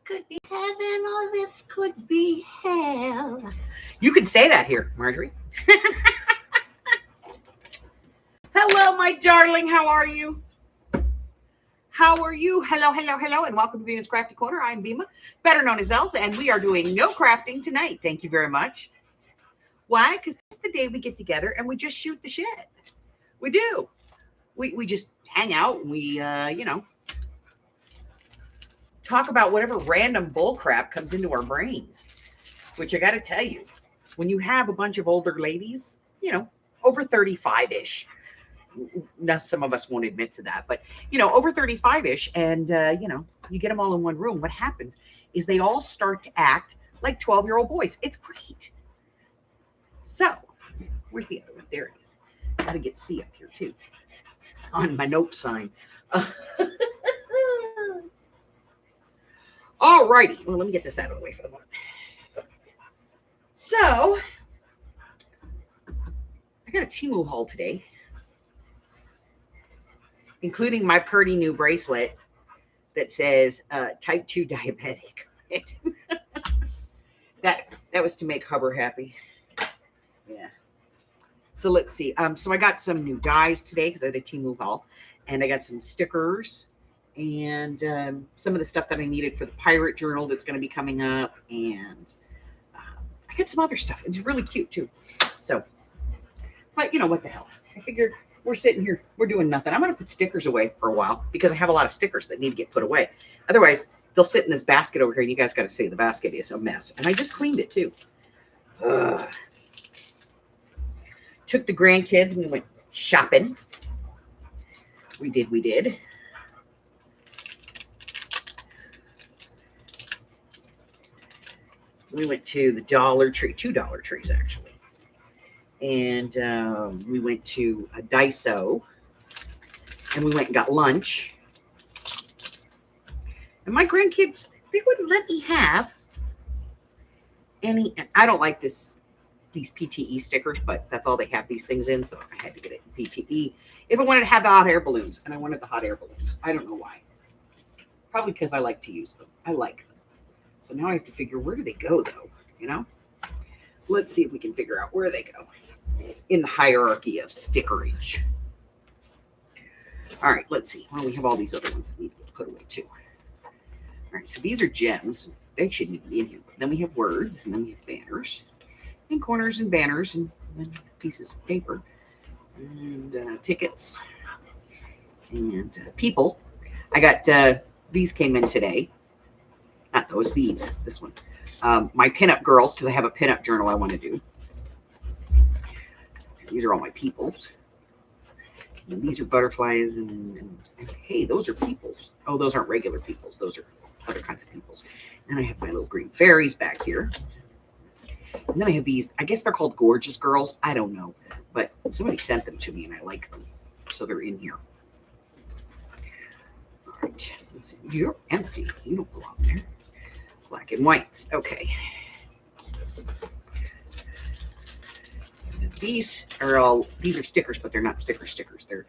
could be heaven or this could be hell. You can say that here, Marjorie. Hello, my darling. How are you? How are you? Hello, hello, hello, and welcome to Bma's Crafty Corner. I'm Bma, better known as Elsa, and we are doing no crafting tonight. Thank you very much. Why? Because it's the day we get together and we just shoot the shit. We do. We just hang out and we, talk about whatever random bull crap comes into our brains. Which I got to tell you, when you have a bunch of older ladies, over 35-ish. Now, some of us won't admit to that, but, over 35-ish, and, you get them all in one room. What happens is they all start to act like 12-year-old boys. It's great. So, where's the other one? There it is. I got to get C up here, too, on my note sign. All righty. Well, let me get this out of the way for the moment. So, I got a Temu haul today, including my pretty new bracelet that says type 2 diabetic. that was to make Hubber happy. Yeah. So let's see. So I got some new dies today because I had a Temu haul, and I got some stickers and some of the stuff that I needed for the pirate journal that's going to be coming up, and I got some other stuff. It's really cute too. So, but what the hell? I figured we're sitting here, we're doing nothing. I'm going to put stickers away for a while because I have a lot of stickers that need to get put away. Otherwise, they'll sit in this basket over here, and you guys got to see the basket is a mess. And I just cleaned it too. Took the grandkids and we went shopping. We did. We went to the Dollar Tree, 2 Dollar Trees actually. And we went to a Daiso, and we went and got lunch. And my grandkids, they wouldn't let me have any. I don't like these PTE stickers, but that's all they have these things in, so I had to get it in PTE. If I wanted to have the hot air balloons, and I wanted the hot air balloons. I don't know why. Probably because I like to use them. I like them. So now I have to figure, where do they go, though? Let's see if we can figure out where they go in the hierarchy of stickerage. All right, let's see. Well, we have all these other ones that need to get put away, too. All right, so these are gems. They shouldn't even be in here. Then we have words, and then we have banners, and corners, and banners, and pieces of paper, and tickets, and people. I got, these came in today. Not those, this one. My pinup girls, because I have a pinup journal I want to do. So these are all my peoples. And these are butterflies, and hey, those are peoples. Oh, those aren't regular peoples. Those are other kinds of peoples. And I have my little green fairies back here. And then I have these, I guess they're called Gorgeous Girls. I don't know. But somebody sent them to me, and I like them. So they're in here. All right. Let's see. You're empty. You don't belong there. Black and whites. Okay. These are stickers, but they're not stickers. They're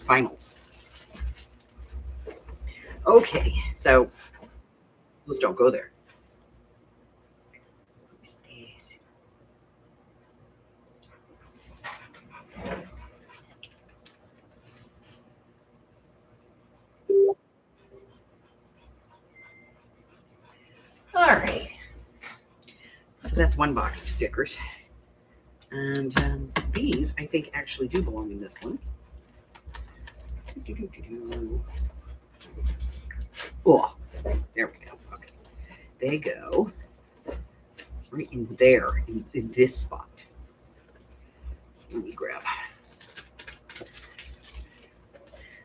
vinyls. Okay, so those don't go there. All right. So that's one box of stickers. And these, I think, actually do belong in this one. Oh, there we go. Okay. They go right in there, in this spot. So let me grab.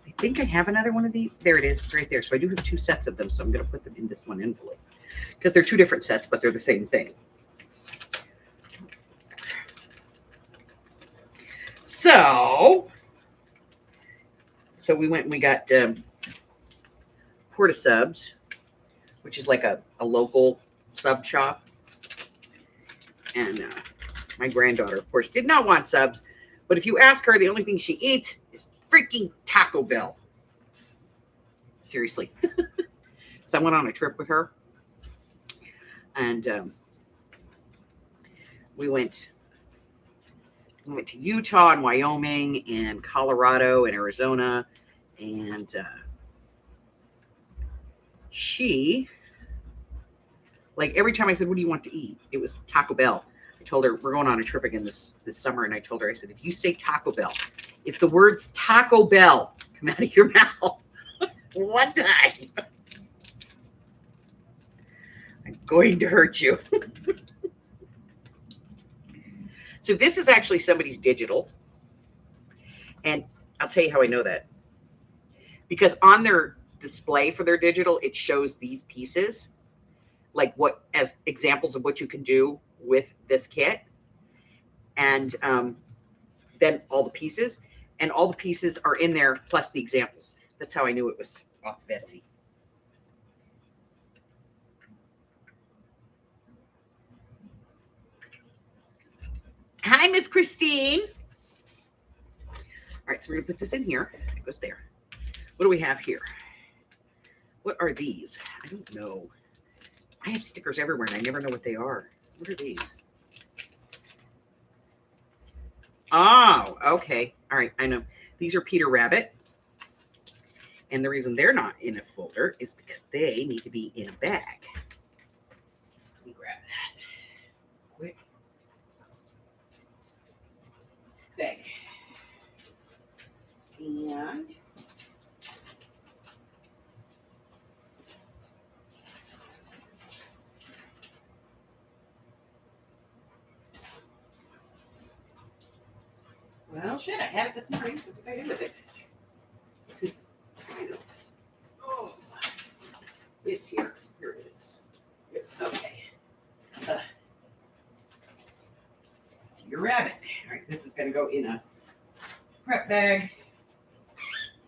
I think I have another one of these. There it is, right there. So I do have 2 sets of them, so I'm going to put them in this one envelope. Because they're 2 different sets, but they're the same thing. So we went and we got Porta Subs, which is like a local sub shop. And my granddaughter, of course, did not want subs. But if you ask her, the only thing she eats is freaking Taco Bell. Seriously. So I went on a trip with her, and we went to Utah and Wyoming and Colorado and Arizona, and she, like, every time I said, what do you want to eat? It was Taco Bell. I told her, we're going on a trip again this summer, and I told her, I said, if you say Taco Bell, if the words Taco Bell come out of your mouth one time, I'm going to hurt you. So this is actually somebody's digital. And I'll tell you how I know that. Because on their display for their digital, it shows these pieces, like what, as examples of what you can do with this kit. And then all the pieces. And all the pieces are in there, plus the examples. That's how I knew it was off Betsy. Hi, Miss Christine. All right, so we're going to put this in here. It goes there. What do we have here? What are these? I don't know. I have stickers everywhere, and I never know what they are. What are these? Oh, okay. All right, I know. These are Peter Rabbit. And the reason they're not in a folder is because they need to be in a bag. Let me grab that quick. Bag. And well, shit, I had it this morning. What did I do with it? Oh, it's here. Here it is. Okay. Your rabbit. All right, this is going to go in a prep bag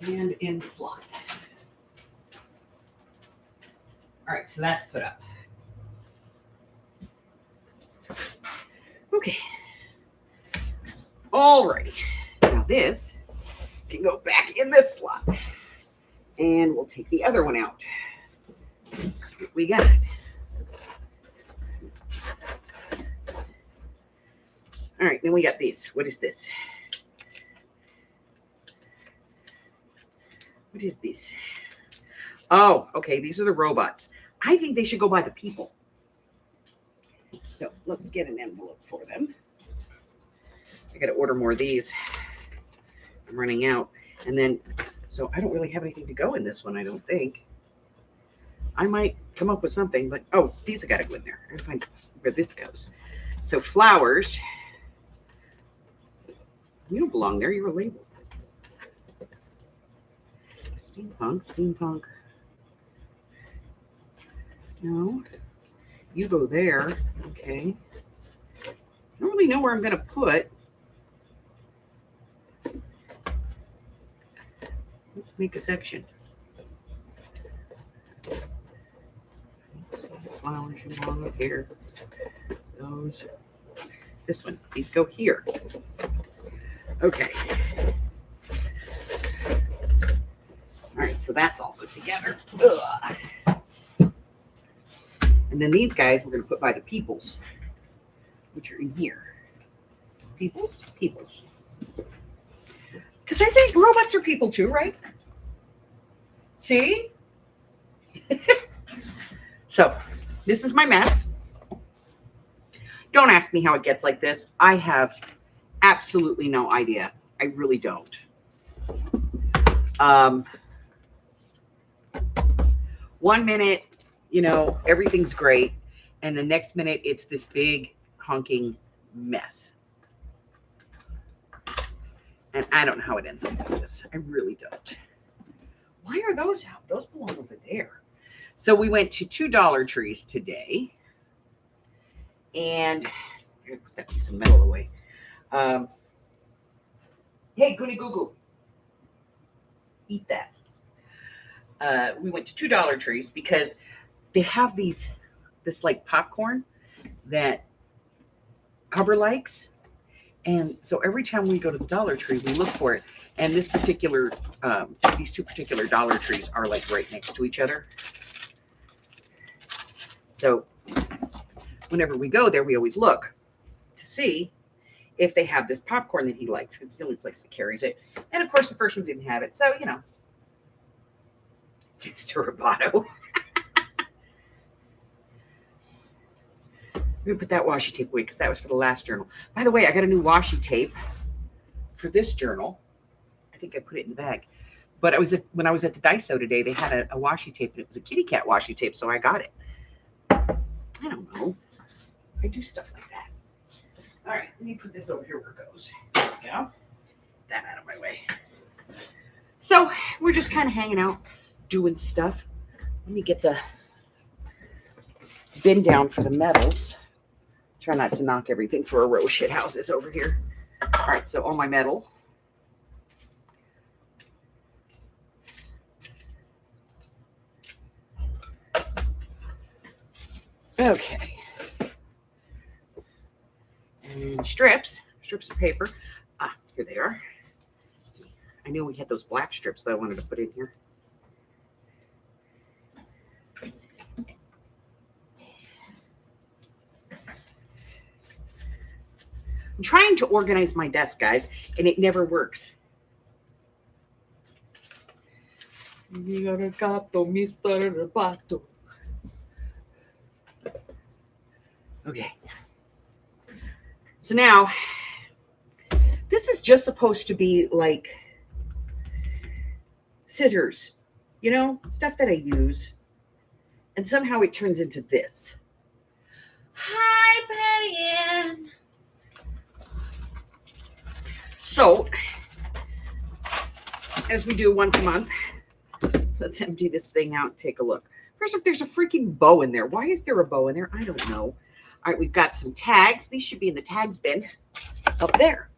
and in the slot. All right, so that's put up. Okay. All righty. Now this can go back in this slot. And we'll take the other one out. That's what we got. All right, then we got these. What is this? What is this? Oh, okay. These are the robots. I think they should go by the people. So let's get an envelope for them. I got to order more of these. I'm running out. And then, so I don't really have anything to go in this one, I don't think. I might come up with something, but, oh, these have got to go in there. I got to find where this goes. So flowers. You don't belong there. You're a label. Steampunk. No. You go there. Okay. I don't really know where I'm going to put. Let's make a section. Flowers you want up here. Those. This one. These go here. Okay. All right, so that's all put together. Ugh. And then these guys we're going to put by the peoples, which are in here. Peoples? Peoples. Because I think robots are people too, right? See? So, this is my mess. Don't ask me how it gets like this. I have absolutely no idea. I really don't. 1 minute, everything's great. And the next minute, it's this big honking mess. And I don't know how it ends up like this. I really don't. Why are those out? Those belong over there. So we went to two Dollar Trees today. And I'm going to put that piece of metal away. Hey, goody goo goo. Eat that. We went to two Dollar Trees because they have this like popcorn that Hubbard likes. And so every time we go to the Dollar Tree, we look for it. And these two particular Dollar Trees are like right next to each other. So whenever we go there, we always look to see if they have this popcorn that he likes. It's the only place that carries it. And of course, the first one didn't have it. So, Mr. Roboto. I'm going to put that washi tape away because that was for the last journal. By the way, I got a new washi tape for this journal. I think I put it in the bag. But when I was at the Daiso today, they had a washi tape. And it was a kitty cat washi tape, so I got it. I don't know. I do stuff like that. All right, let me put this over here where it goes. There we go. That out of my way. So we're just kind of hanging out, doing stuff. Let me get the bin down for the metals. Try not to knock everything for a row of shit houses over here. All right, so all my metal. Okay. And strips of paper. Ah, here they are. Let's see. I knew we had those black strips that I wanted to put in here. I'm trying to organize my desk, guys, and it never works. Okay. So now, this is just supposed to be like scissors, stuff that I use. And somehow it turns into this. Hi, Patty Ann. So, as we do once a month, let's empty this thing out and take a look. First off, there's a freaking bow in there. Why is there a bow in there? I don't know. All right, we've got some tags. These should be in the tags bin up there.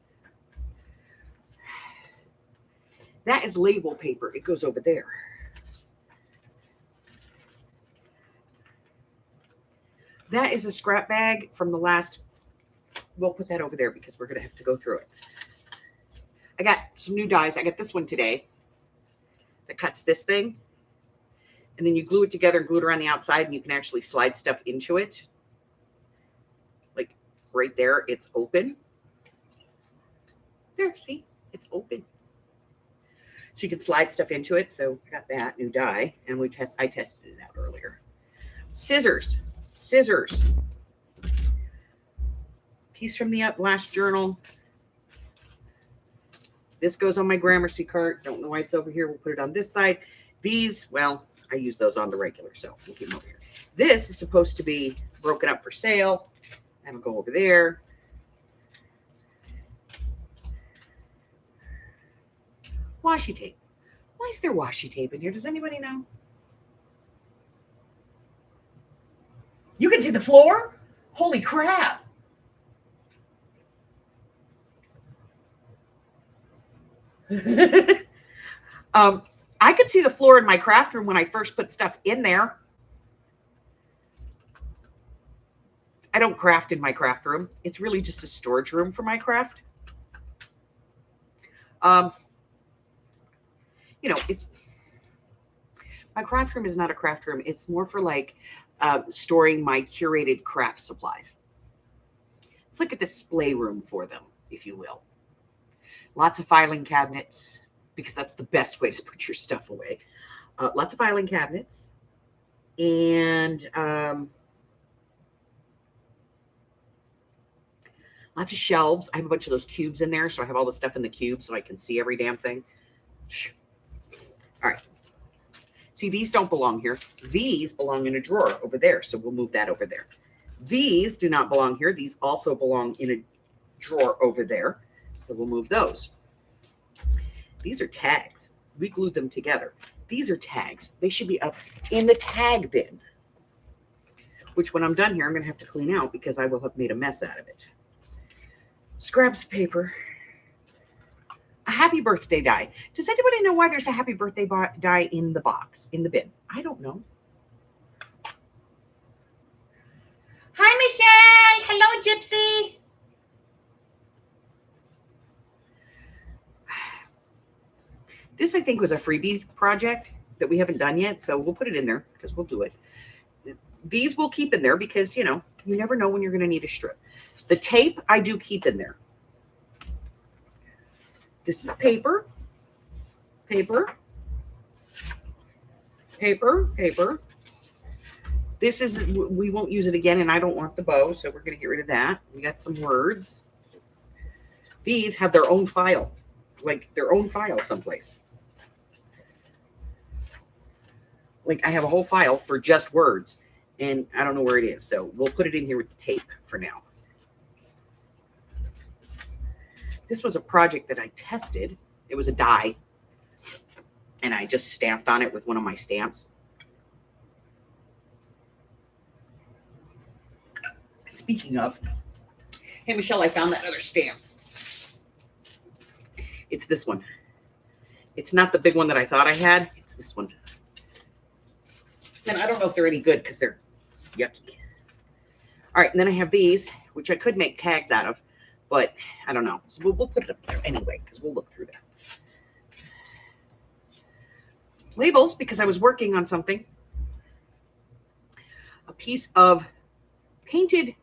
That is label paper. It goes over there. That is a scrap bag from the last. We'll put that over there because we're going to have to go through it. I got some new dies. I got this one today that cuts this thing. And then you glue it together and glue it around the outside, and you can actually slide stuff into it. Like right there, it's open. There, see? It's open. So you can slide stuff into it. So I got that new die, and I tested it out earlier. Scissors. Piece from the last journal. This goes on my Gramercy cart. Don't know why it's over here. We'll put it on this side. These, well, I use those on the regular, so we'll keep them over here. This is supposed to be broken up for sale. That'll go over there. Washi tape. Why is there washi tape in here? Does anybody know? You can see the floor? Holy crap. I could see the floor in my craft room when I first put stuff in there. I don't craft in my craft room. It's really just a storage room for my craft. It's my craft room is not a craft room. It's more for like storing my curated craft supplies. It's like a display room for them, if you will. Lots of filing cabinets, because that's the best way to put your stuff away. Lots of filing cabinets. And lots of shelves. I have a bunch of those cubes in there, so I have all the stuff in the cube so I can see every damn thing. All right. See, these don't belong here. These belong in a drawer over there, so we'll move that over there. These do not belong here. These also belong in a drawer over there, so we'll move those. These are tags. We glued them together. These are tags. They should be up in the tag bin, which when I'm done here, I'm going to have to clean out because I will have made a mess out of it. Scraps of paper. A happy birthday die. Does anybody know why there's a happy birthday die in the box, in the bin? I don't know. Hi, Michelle. Hello, Gypsy. This, I think, was a freebie project that we haven't done yet, so we'll put it in there because we'll do it. these will keep in there because, you know, you never know when you're going to need a strip. The tape I do keep in there. This is paper, paper, paper, paper. This is, we won't use it again, and I don't want the bow, so we're going to get rid of that. We got some words. These have their own file, like their own file someplace. Like I have a whole file for just words, and I don't know where it is, so we'll put it in here with the tape for now. This was a project that I tested. It was a die, and I just stamped on it with one of my stamps. Speaking of, hey, Michelle, I found that other stamp. It's this one. It's not the big one that I thought I had. It's this one. And I don't know if they're any good because they're yucky. All right, and then I have these, which I could make tags out of, but I don't know. So we'll put it up there anyway because we'll look through that. Labels, because I was working on something. A piece of painted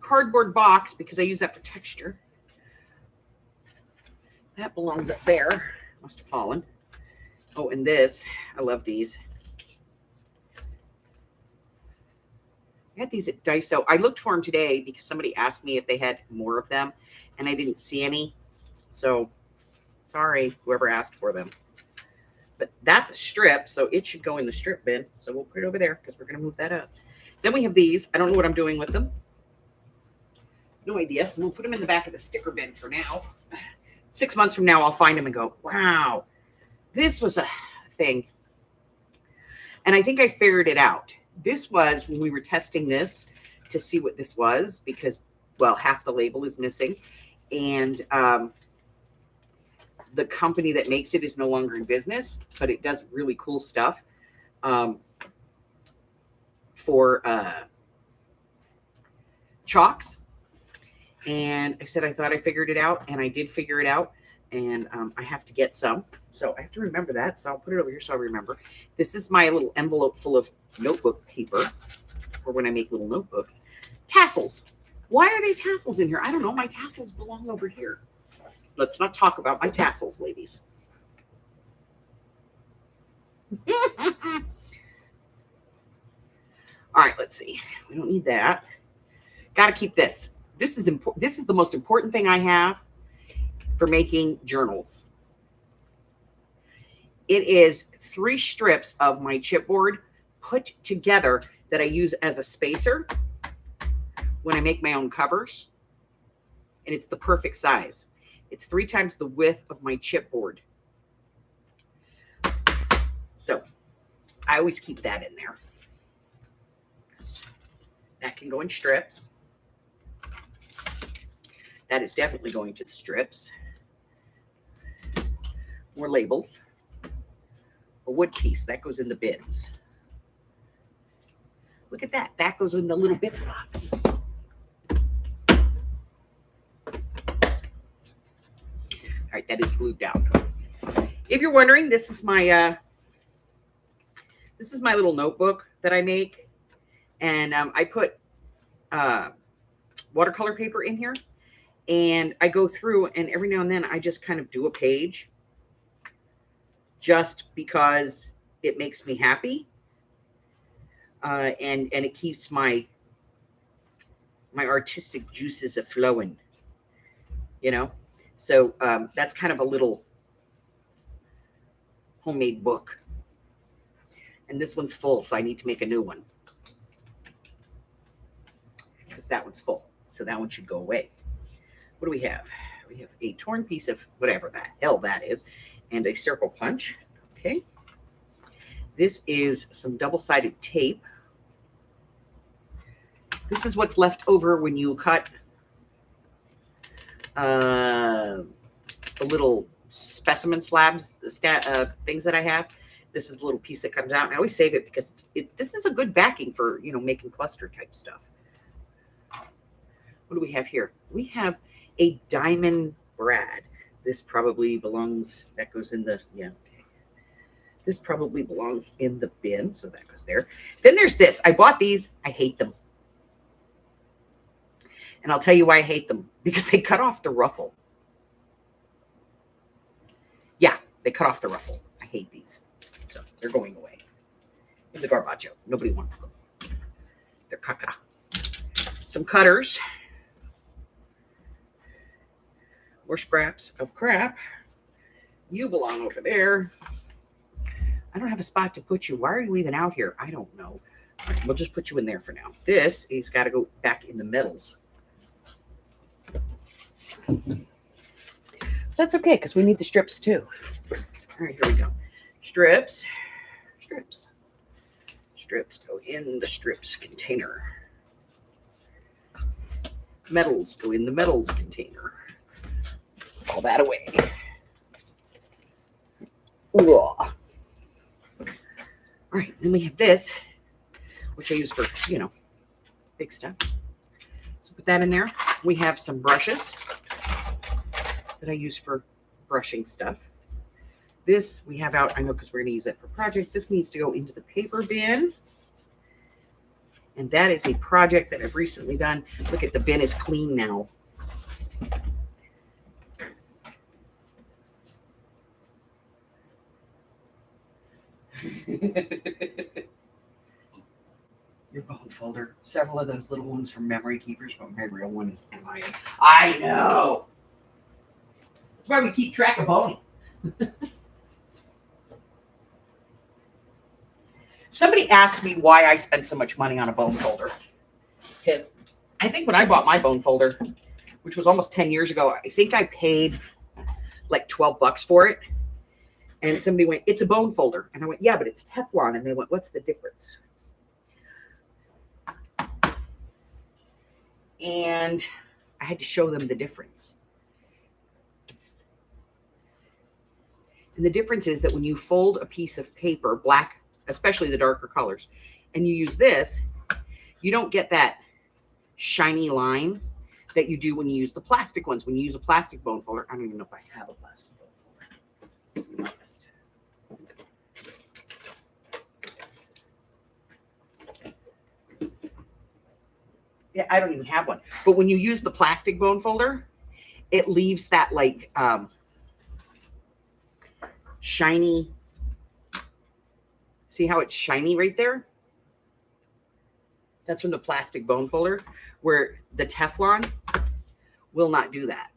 cardboard box because I use that for texture. That belongs up there. Must have fallen. Oh, and this, I love these. I had these at Daiso. I looked for them today because somebody asked me if they had more of them, and I didn't see any. So, sorry, whoever asked for them. But that's a strip, so it should go in the strip bin. So we'll put it over there because we're going to move that up. Then we have these. I don't know what I'm doing with them. No idea. So we'll put them in the back of the sticker bin for now. 6 months from now, I'll find them and go, wow, this was a thing. And I think I figured it out. This was when we were testing this to see what this was because, well, half the label is missing. And the company that makes it is no longer in business, but it does really cool stuff for chalks. And I said, I thought I figured it out, and I did figure it out, and I have to get some. So I have to remember that. So I'll put it over here so I remember. This is my little envelope full of notebook paper for when I make little notebooks. Tassels. Why are they tassels in here? I don't know. My tassels belong over here. Let's not talk about my tassels, ladies. All right, let's see. We don't need that. Got to keep this. This is important. This is the most important thing I have for making journals. It is 3 strips of my chipboard put together that I use as a spacer when I make my own covers. And it's the perfect size. It's 3 times the width of my chipboard. So I always keep that in there. That can go in strips. That is definitely going to the strips. More labels. A wood piece, that goes in the bins. Look at that. That goes in the little bits box. All right, that is glued down. If you're wondering, this is my little notebook that I make, and I put watercolor paper in here, and I go through, and every now and then I just kind of do a page, just because it makes me happy, and it keeps my artistic juices a-flowing, you know. So that's kind of a little homemade book. And this one's full, so I need to make a new one. Because that one's full. So that one should go away. What do we have? We have a torn piece of whatever the hell that is. And a circle punch. Okay. This is some double-sided tape. This is what's left over when you cut the little specimen slabs, things that I have. This is a little piece that comes out. And I always save it because this is a good backing for, you know, making cluster type stuff. What do we have here? We have a diamond brad. This probably belongs, that goes in the, yeah. Okay. This probably belongs in the bin, so that goes there. Then there's this. I bought these. I hate them. And I'll tell you why I hate them. Because they cut off the ruffle. Yeah, they cut off the ruffle. I hate these. So they're going away. In the garbaggio. Nobody wants them. They're caca. Some cutters. More scraps of crap. You belong over there. I don't have a spot to put you. Why are you even out here? I don't know. All right, we'll just put you in there for now. This is got to go back in the metals. That's okay, because we need the strips too. All right, here we go. Strips. Strips. Strips go in the strips container. Metals go in the metals container. All that away. Ooh. All right, then we have this, which I use for, you know, big stuff. So put that in there. We have some brushes that I use for brushing stuff. This we have out, I know, because we're going to use it for project. This needs to go into the paper bin. And that is a project that I've recently done. Look at the bin is clean now. Your bone folder. Several of those little ones from Memory Keepers, but my real one is MIA. I know. That's why we keep track of Boney. Somebody asked me why I spent so much money on a bone folder. Because I think when I bought my bone folder, which was almost 10 years ago, I think I paid like $12 for it. And somebody went, it's a bone folder. And I went, yeah, but it's Teflon. And they went, what's the difference? And I had to show them the difference. And the difference is that when you fold a piece of paper, black, especially the darker colors, and you use this, you don't get that shiny line that you do when you use the plastic ones. When you use a plastic bone folder, I don't even know if I have a plastic bone folder. Let's be honest. Yeah, I don't even have one. But when you use the plastic bone folder, it leaves that like shiny. See how it's shiny right there? That's from the plastic bone folder, where the Teflon will not do that.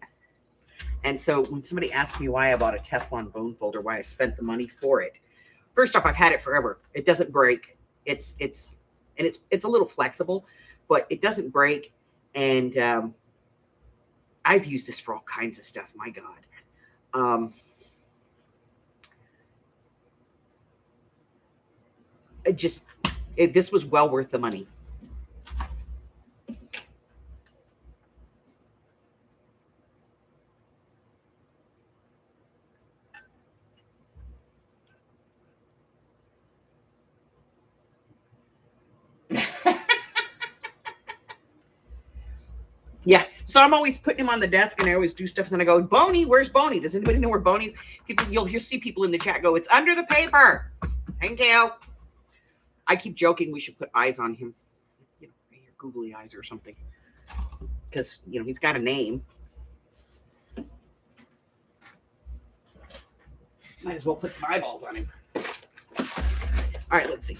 And so when somebody asked me why I bought a Teflon bone folder, why I spent the money for it, first off, I've had it forever. It doesn't break. It's a little flexible, but it doesn't break. And I've used this for all kinds of stuff. My God. This was well worth the money. Yeah. So I'm always putting him on the desk and I always do stuff. And then I go, Boney, where's Boney? Does anybody know where Boney's? You'll see people in the chat go, it's under the paper. Thank you. I keep joking we should put eyes on him. You know, googly eyes or something. Because, you know, he's got a name. Might as well put some eyeballs on him. All right, let's see.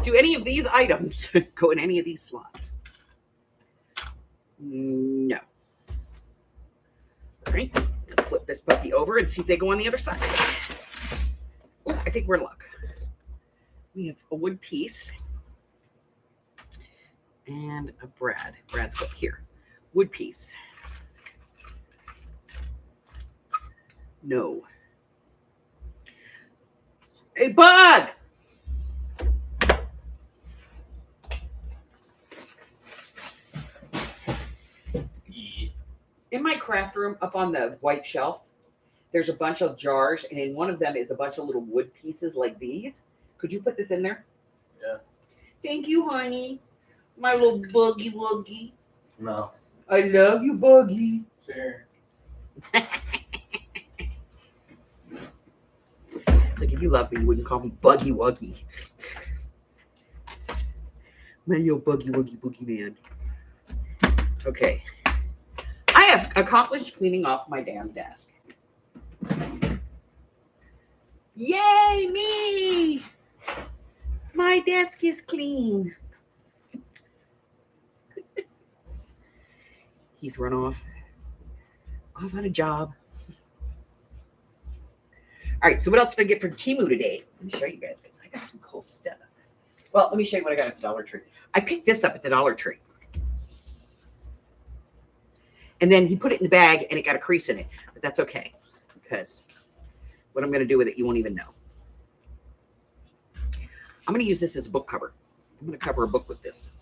Do any of these items go in any of these slots? No. All right, let's flip this puppy over and see if they go on the other side. Oh, I think we're in luck. We have a wood piece and a brad. Brad's up here. Wood piece. No. A bug! In my craft room, up on the white shelf, there's a bunch of jars, and in one of them is a bunch of little wood pieces like these. Could you put this in there? Yeah. Thank you, honey. My little buggy wuggy. No. I love you, Buggy. Sure. It's like, if you love me, you wouldn't call me Buggy Wuggy. Man, yo, Buggy Wuggy Boogie Man. Okay. I have accomplished cleaning off my damn desk. Yay, me! My desk is clean. He's run off on a job. All right, so what else did I get from Temu today? Let me show you guys, because I got some cool stuff. Well, let me show you what I got at the Dollar Tree. I picked this up at the Dollar Tree. And then he put it in the bag, and it got a crease in it. But that's okay, because what I'm going to do with it, you won't even know. I'm going to use this as a book cover. I'm going to cover a book with this.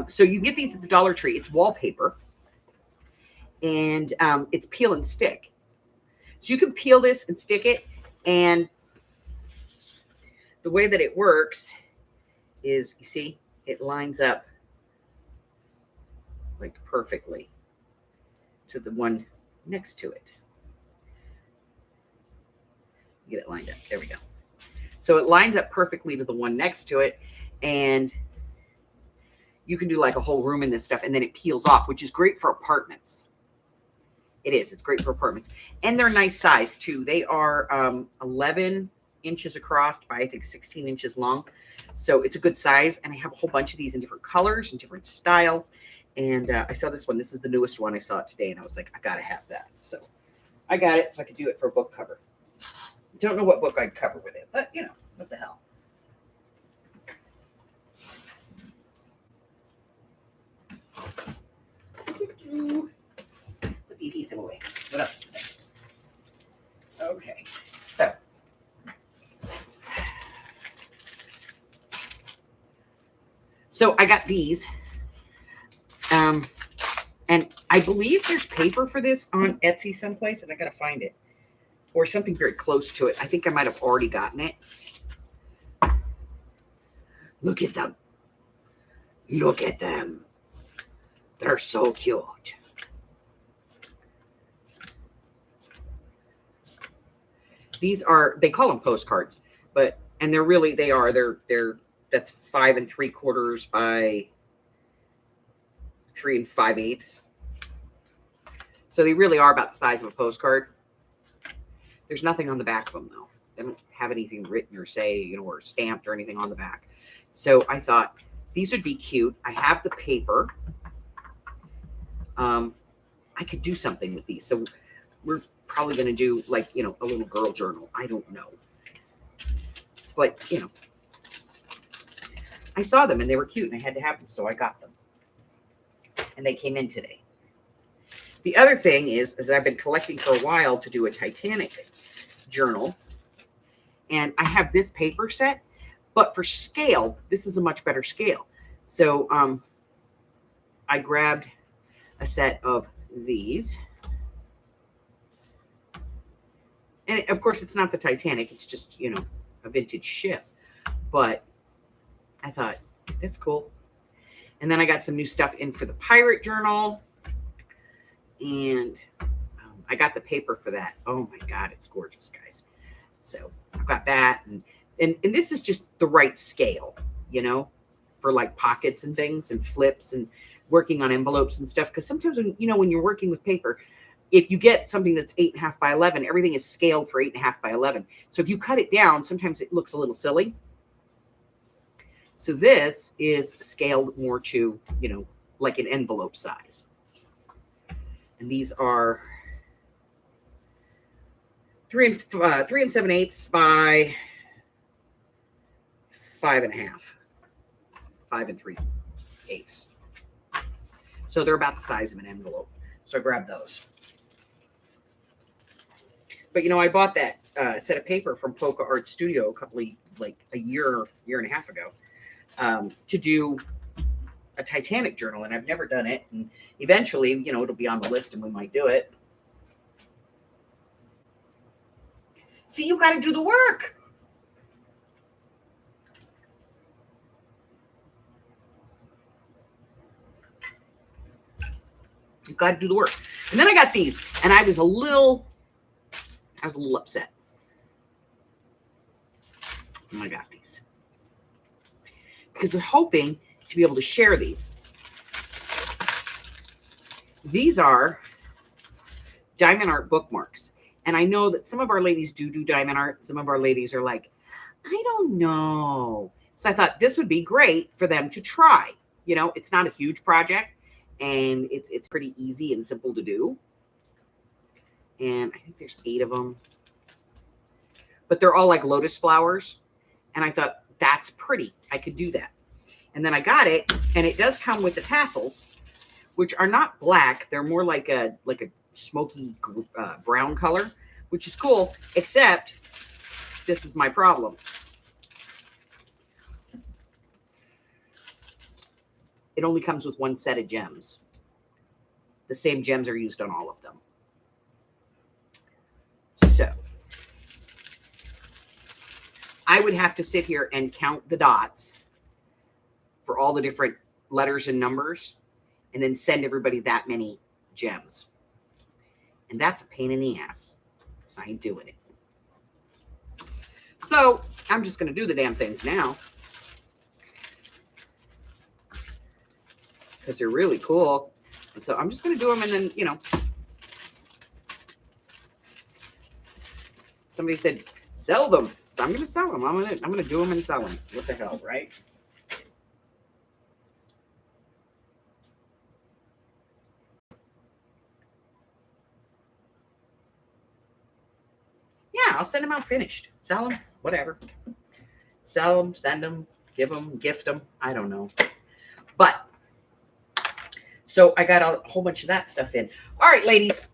So you get these at the Dollar Tree. It's wallpaper. And it's peel and stick. So you can peel this and stick it. And the way that it works is, you see, it lines up like perfectly to the one next to it. Get it lined up. There we go. So it lines up perfectly to the one next to it. And you can do like a whole room in this stuff. And then it peels off, which is great for apartments. It is. It's great for apartments. And they're nice size, too. They are 11 inches across by, I think, 16 inches long. So it's a good size. And I have a whole bunch of these in different colors and different styles. And I saw this one. This is the newest one. I saw it today. And I was like, I got to have that. So I got it so I could do it for a book cover. Don't know what book I'd cover with it. But, you know, what the hell. Put the adhesive away. What else? Okay. So I got these. And I believe there's paper for this on Etsy someplace, and I got to find it. Or something very close to it. I think I might have already gotten it. Look at them. Look at them. They're so cute. These are, they call them postcards, but, and they're really, that's 5 3/4 by 3 5/8. So they really are about the size of a postcard. There's nothing on the back of them, though. They don't have anything written or say, you know, or stamped or anything on the back. So I thought these would be cute. I have the paper. I could do something with these. So we're probably going to do, like, you know, a little girl journal. I don't know. But, you know, I saw them and they were cute and I had to have them. So I got them. And they came in today. The other thing is I've been collecting for a while to do a Titanic journal. And I have this paper set, but for scale, this is a much better scale. So I grabbed a set of these. And of course, it's not the Titanic. It's just, you know, a vintage ship. But I thought, that's cool. And then I got some new stuff in for the pirate journal. And I got the paper for that. Oh my God, it's gorgeous, guys. So I've got that. And this is just the right scale, you know, for like pockets and things and flips and working on envelopes and stuff. Because sometimes when, you know, when you're working with paper, if you get something that's 8.5 by 11, everything is scaled for 8.5 by 11. So if you cut it down, sometimes it looks a little silly. So this is scaled more to, you know, like an envelope size. And these are 3 7/8 by 5.5. 5 3/8. So they're about the size of an envelope. So I grabbed those. But, you know, I bought that set of paper from Polka Art Studio a year and a half ago to do a Titanic journal. And I've never done it. And eventually, you know, it'll be on the list and we might do it. See, you got to do the work. You've got to do the work. And then I got these. And I was a little I was a little upset. And I got these. Because they're hoping to be able to share these. These are diamond art bookmarks. And I know that some of our ladies do diamond art. Some of our ladies are like, I don't know. So I thought this would be great for them to try. You know, it's not a huge project and it's pretty easy and simple to do. And I think there's 8 of them. But they're all like lotus flowers. And I thought that's pretty. I could do that. And then I got it, and it does come with the tassels, which are not black. They're more like a smoky brown color, which is cool, except this is my problem. It only comes with 1 set of gems. The same gems are used on all of them. So I would have to sit here and count the dots for all the different letters and numbers and then send everybody that many gems. And that's a pain in the ass. So I ain't doing it. So I'm just going to do the damn things now. Because they're really cool. And so I'm just going to do them and then, you know. Somebody said, sell them. So I'm going to sell them. I'm going to do them and sell them. What the hell, right? Yeah, I'll send them out finished. Sell them, whatever. Sell them, send them, give them, gift them. I don't know. But, so I got a whole bunch of that stuff in. All right, ladies.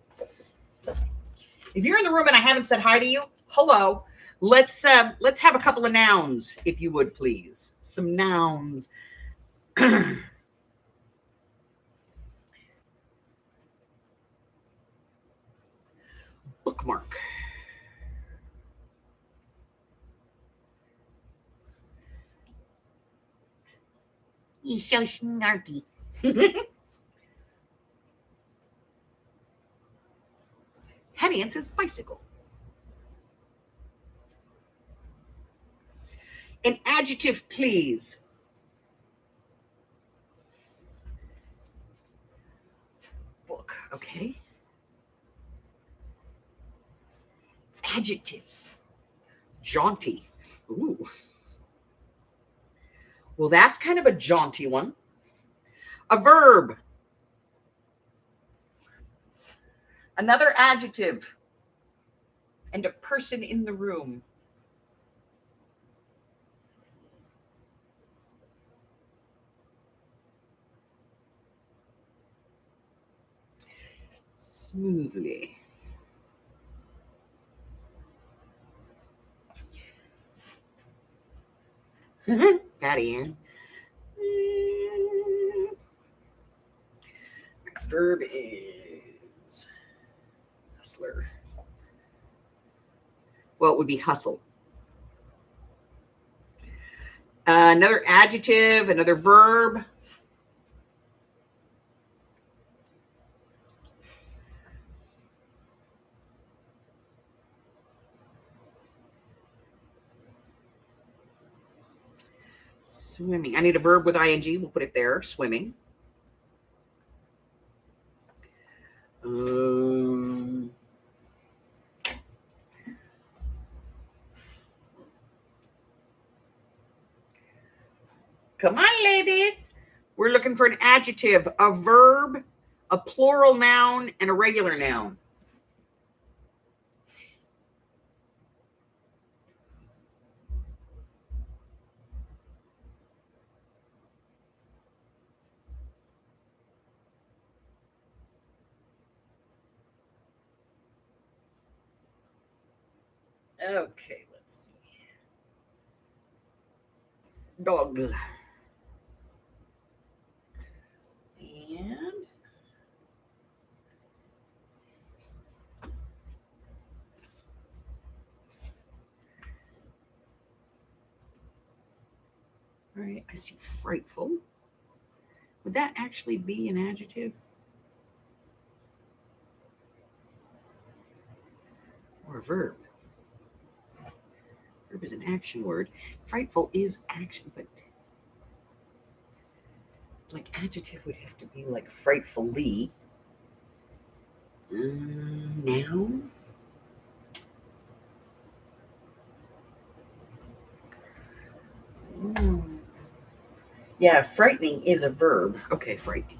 If you're in the room and I haven't said hi to you, hello. Let's have a couple of nouns, if you would, please. Some nouns. Bookmark. You're so snarky. Hattie Ann says bicycle. An adjective, please. Book, okay. Adjectives. Jaunty. Ooh. Well, that's kind of a jaunty one. A verb. Another adjective. And a person in the room. Smoothly. Patty Ann. Verb is hustler. Well, it would be hustle. Another adjective, another verb. Swimming. I need a verb with ing. We'll put it there. Swimming. Come on, ladies. We're looking for an adjective, a verb, a plural noun, and a regular noun. Okay, let's see. Dogs. And all right, I see frightful. Would that actually be an adjective? or a verb? Verb is an action word. Frightful is action, but like adjective would have to be like frightfully. Noun? Yeah, frightening is a verb. Okay, frightening.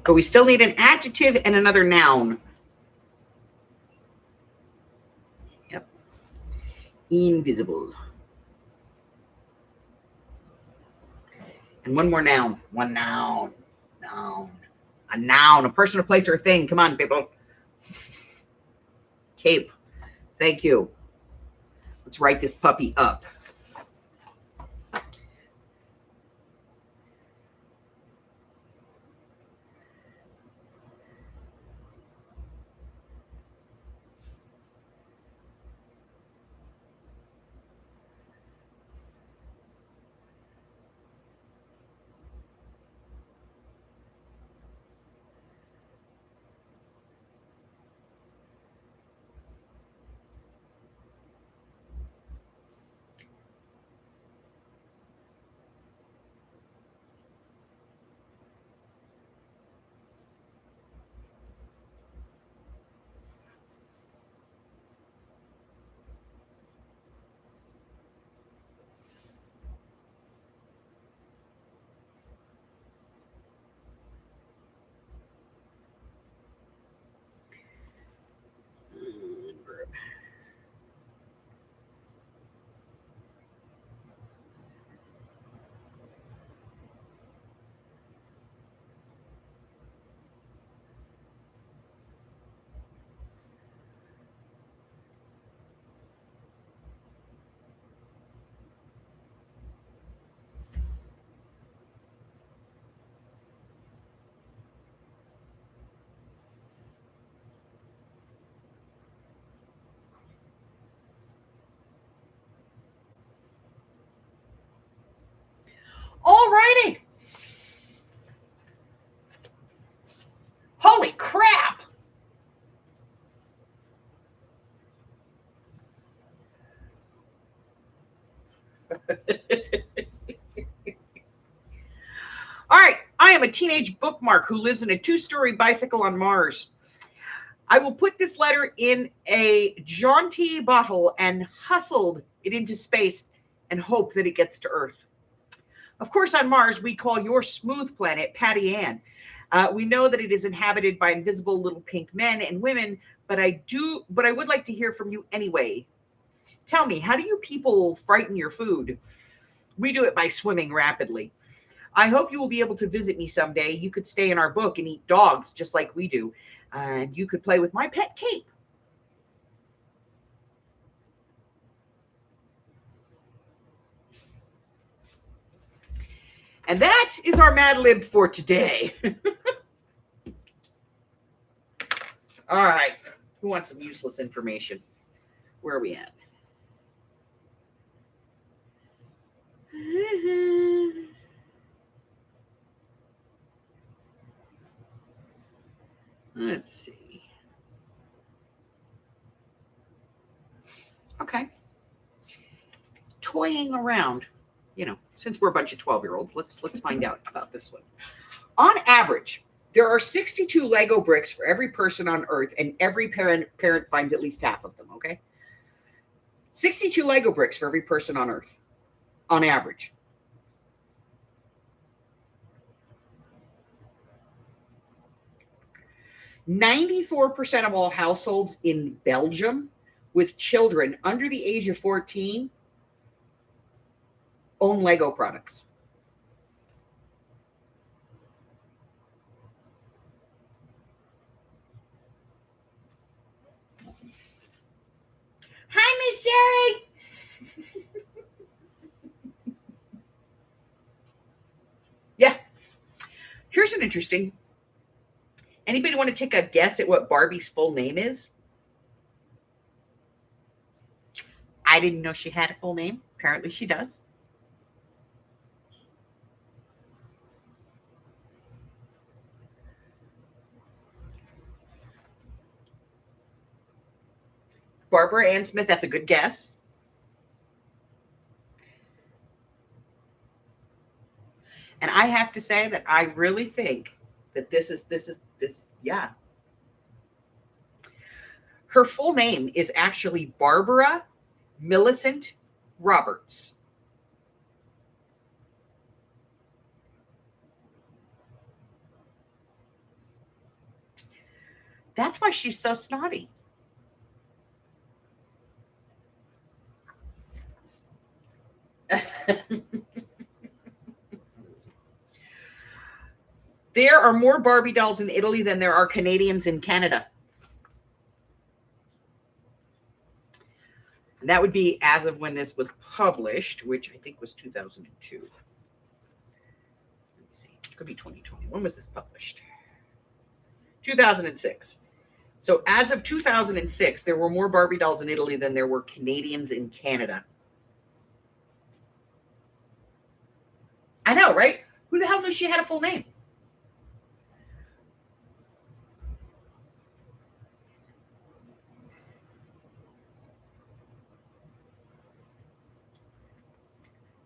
But we still need an adjective and another noun. Yep. Invisible. And one more noun. One noun. Noun. A noun. A person, a place, or a thing. Come on, people. Cape. Thank you. Let's write this puppy up. All righty. Holy crap. All right. I am a teenage bookmark who lives in a 2-story bicycle on Mars. I will put this letter in a jaunty bottle and hustled it into space and hope that it gets to Earth. Of course, on Mars, we call your smooth planet Patty Ann. We know that it is inhabited by invisible little pink men and women, but I would like to hear from you anyway. Tell me, how do you people frighten your food? We do it by swimming rapidly. I hope you will be able to visit me someday. You could stay in our book and eat dogs just like we do. And you could play with my pet cape. And that is our Mad Lib for today. All right. Who wants some useless information? Where are we at? Let's see. Okay. Toying around. You know, since we're a bunch of 12-year-olds, let's find out about this one. On average, there are 62 Lego bricks for every person on Earth, and every parent finds at least half of them, okay? 62 Lego bricks for every person on Earth, on average. %94 of all households in Belgium with children under the age of 14 own Lego products. Hi, Miss Sherry. Yeah. Here's an interesting. Anybody want to take a guess at what Barbie's full name is? I didn't know she had a full name. Apparently she does. Barbara Ann Smith, that's a good guess. And I have to say that I really think that this, yeah. Her full name is actually Barbara Millicent Roberts. That's why she's so snotty. There are more Barbie dolls in Italy than there are Canadians in Canada. And that would be as of when this was published, which I think was 2002. Let me see. It could be 2020. When was this published? 2006. So as of 2006, there were more Barbie dolls in Italy than there were Canadians in Canada. I know, right? Who the hell knew she had a full name?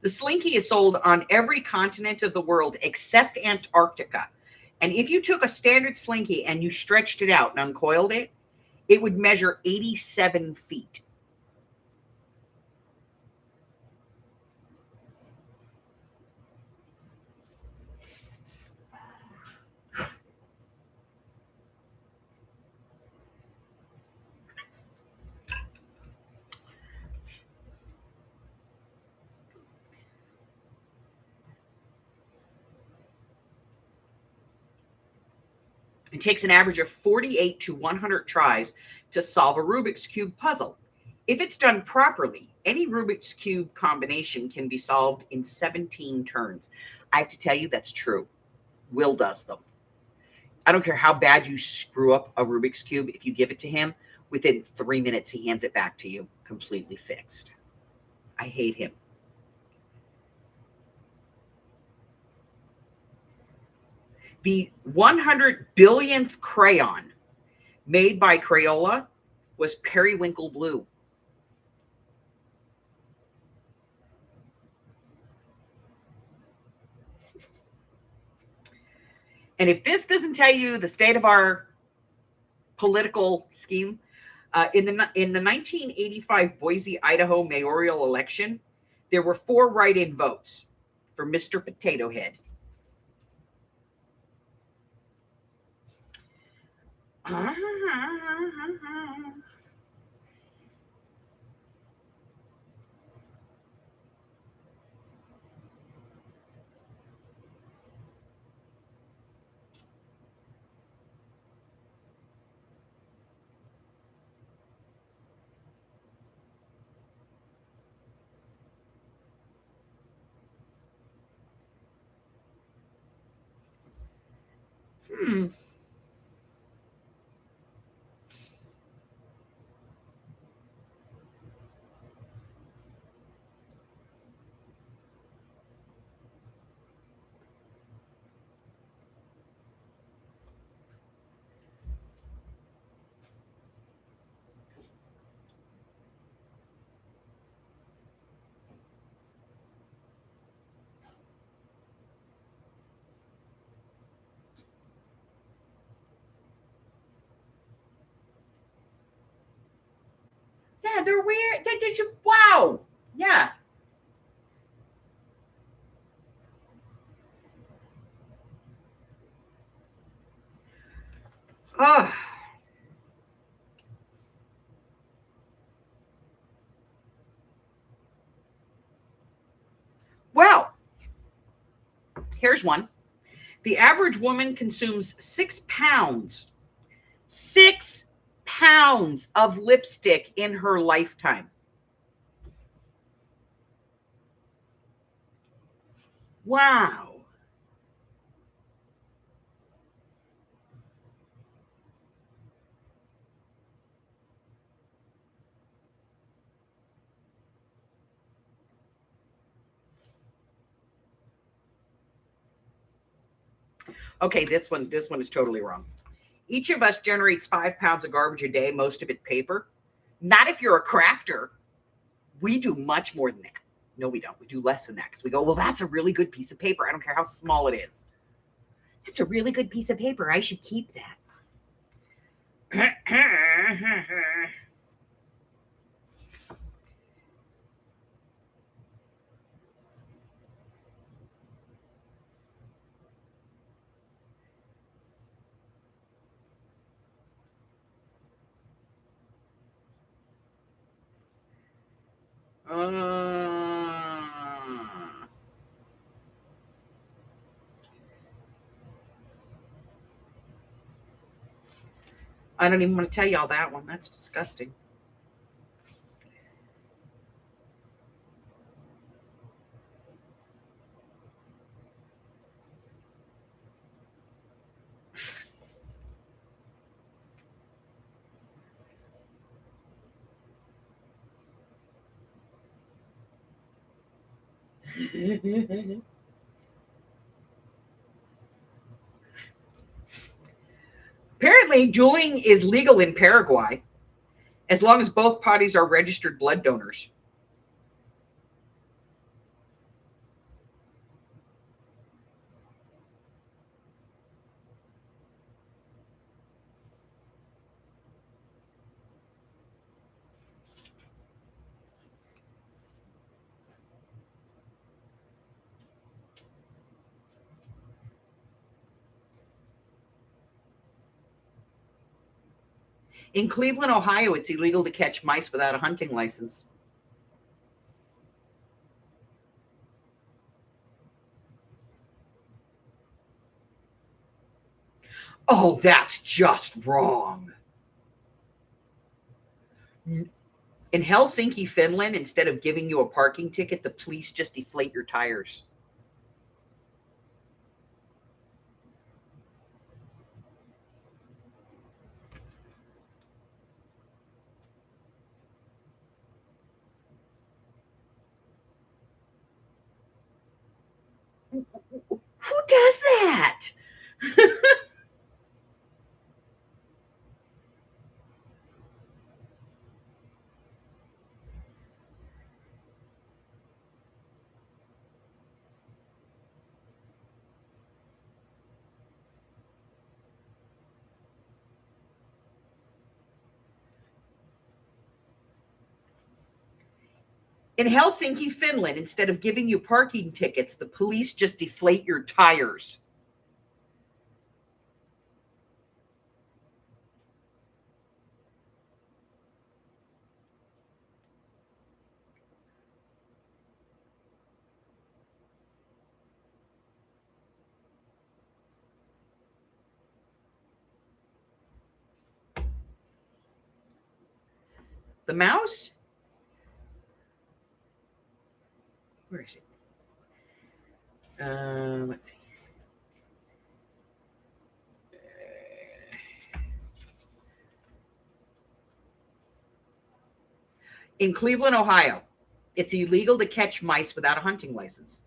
The Slinky is sold on every continent of the world except Antarctica. And if you took a standard Slinky and you stretched it out and uncoiled it, it would measure 87 feet. It takes an average of 48 to 100 tries to solve a Rubik's Cube puzzle. If it's done properly, any Rubik's Cube combination can be solved in 17 turns. I have to tell you, that's true. Will does them. I don't care how bad you screw up a Rubik's Cube. If you give it to him, within 3 minutes, he hands it back to you completely fixed. I hate him. The 100 billionth crayon made by Crayola was Periwinkle Blue. And if this doesn't tell you the state of our political scheme, in the 1985 Boise, Idaho mayoral election, there were 4 write-in votes for Mr. Potato Head. Yeah, they're weird. Did you? Wow. Yeah. Oh. Well, here's one. The average woman consumes 6 pounds, 6 pounds of lipstick in her lifetime. Wow. Okay, this one is totally wrong. Each of us generates 5 pounds of garbage a day, most of it paper. Not if you're a crafter. We do much more than that. No, we don't. We do less than that because we go, well, that's a really good piece of paper. I don't care how small it is. It's a really good piece of paper. I should keep that. I don't even want to tell y'all that one. That's disgusting. Apparently, dueling is legal in Paraguay as long as both parties are registered blood donors. In Cleveland, Ohio, it's illegal to catch mice without a hunting license. Oh, that's just wrong. In Helsinki, Finland, instead of giving you a parking ticket, the police just deflate your tires. Who does that? In Helsinki, Finland, instead of giving you parking tickets, the police just deflate your tires. The mouse? Where is it? Let's see. In Cleveland, Ohio, it's illegal to catch mice without a hunting license.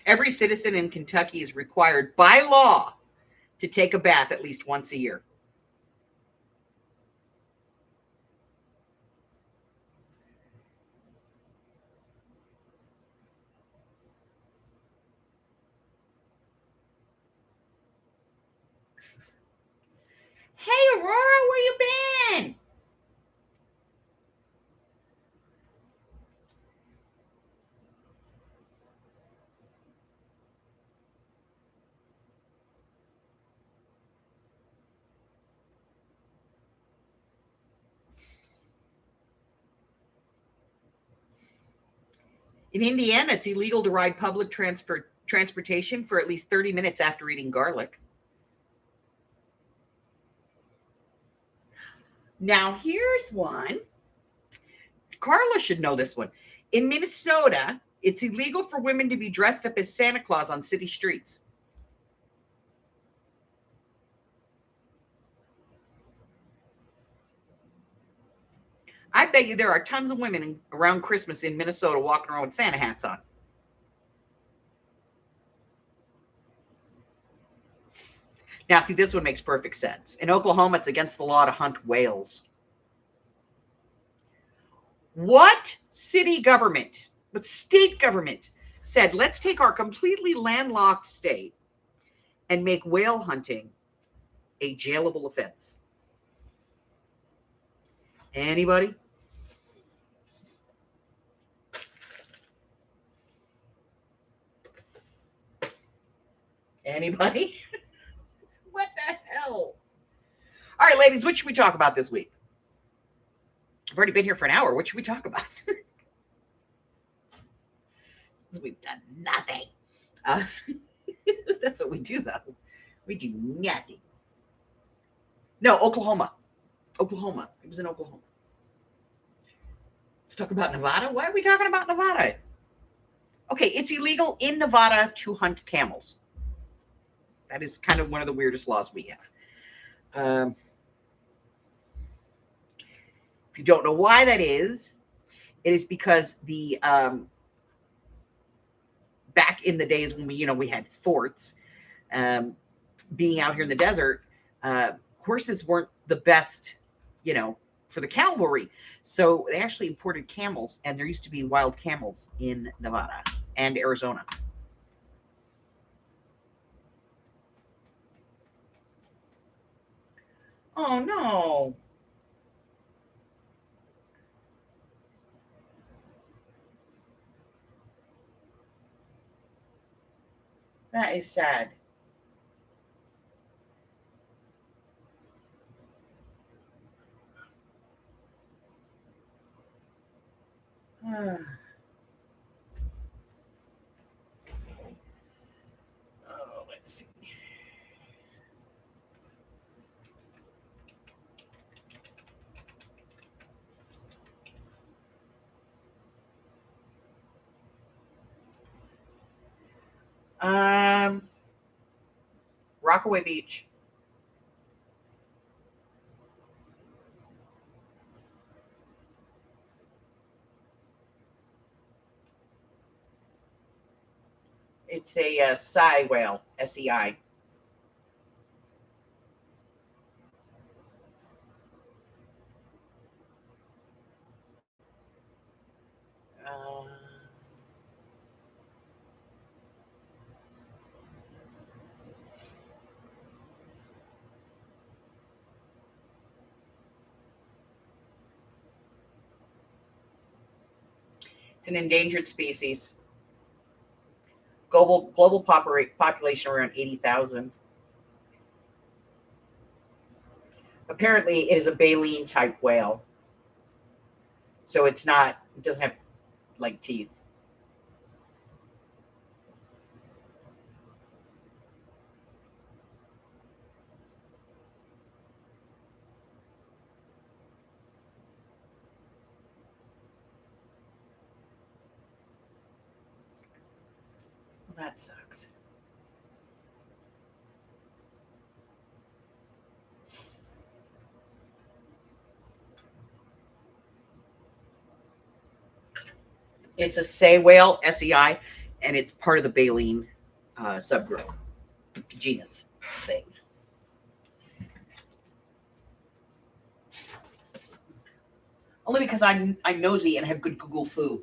Every citizen in Kentucky is required by law to take a bath at least once a year. Hey, Aurora, where you been? In Indiana, it's illegal to ride public transportation for at least 30 minutes after eating garlic. Now, here's one. Carla should know this one. In Minnesota, it's illegal for women to be dressed up as Santa Claus on city streets. I bet you there are tons of women around Christmas in Minnesota walking around with Santa hats on. Now, see, this one makes perfect sense. In Oklahoma, it's against the law to hunt whales. What city government, what state government said, let's take our completely landlocked state and make whale hunting a jailable offense? Anybody? Anybody? What the hell? All right, ladies, what should we talk about this week? I've already been here for an hour. What should we talk about? We've done nothing. That's what we do, though. We do nothing. No, Oklahoma. Oklahoma. It was in Oklahoma. Let's talk about Nevada. Why are we talking about Nevada? Okay, it's illegal in Nevada to hunt camels. That is kind of one of the weirdest laws we have. If you don't know why that is, it is because the back in the days when we had forts, being out here in the desert, horses weren't the best, for the cavalry. So they actually imported camels, and there used to be wild camels in Nevada and Arizona. Oh, no. That is sad. Oh, let's see. Rockaway Beach. It's a sei whale, SEI. It's an endangered species. Global population around 80,000. Apparently, it is a baleen type whale. So it doesn't have like teeth. Well, that sucks. It's a sei whale, SEI, and it's part of the baleen subgroup, genus thing. Only because I'm nosy and have good Google foo.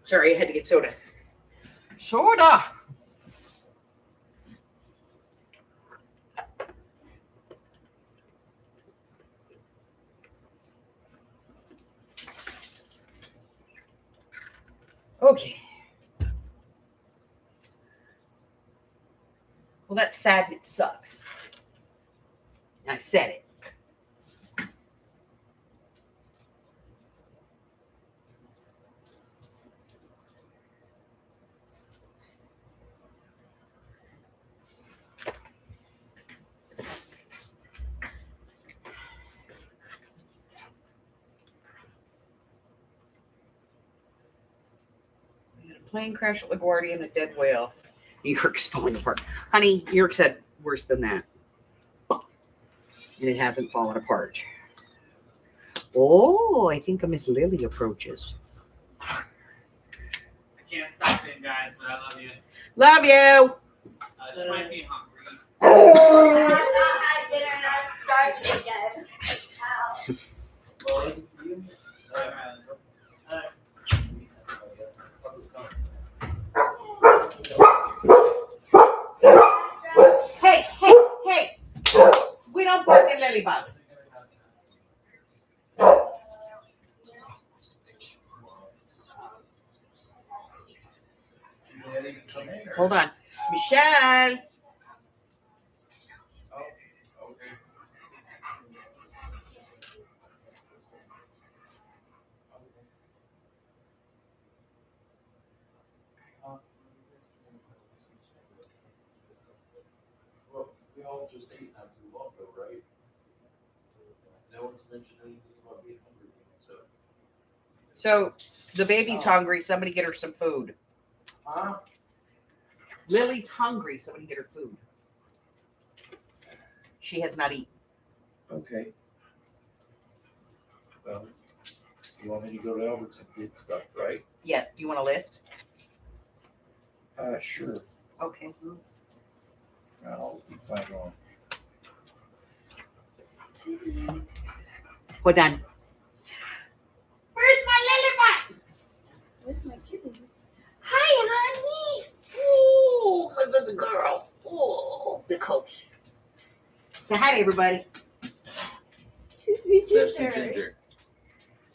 Sorry, I had to get soda. Soda. Okay. Well, that's sad. It sucks. I said it. Plane crash at LaGuardia and a dead whale. New York's falling apart. Honey, New York's had worse than that. And it hasn't fallen apart. Oh, I think a Miss Lily approaches. I can't stop it, guys, but I love you. Love you. She might be hungry. I had dinner and I started again. Well, you. Hey. We don't bark at Lilybug. Hold on. Michelle. Well, we all just ate not too long ago, right? No one's mentioned anything about being hungry, so. So the baby's hungry. Somebody get her some food. Huh? Lily's hungry. Somebody get her food. She has not eaten. Okay. Well, you want me to go to Albert's and get stuff, right? Yes. Do you want a list? Sure. Okay. I'll be fine on. Hold on. Where's my Lilybug? Where's my kitten? Hi, honey. Ooh, look at the girl. Ooh, the coach. Say hi to everybody. She's Especially Ginger.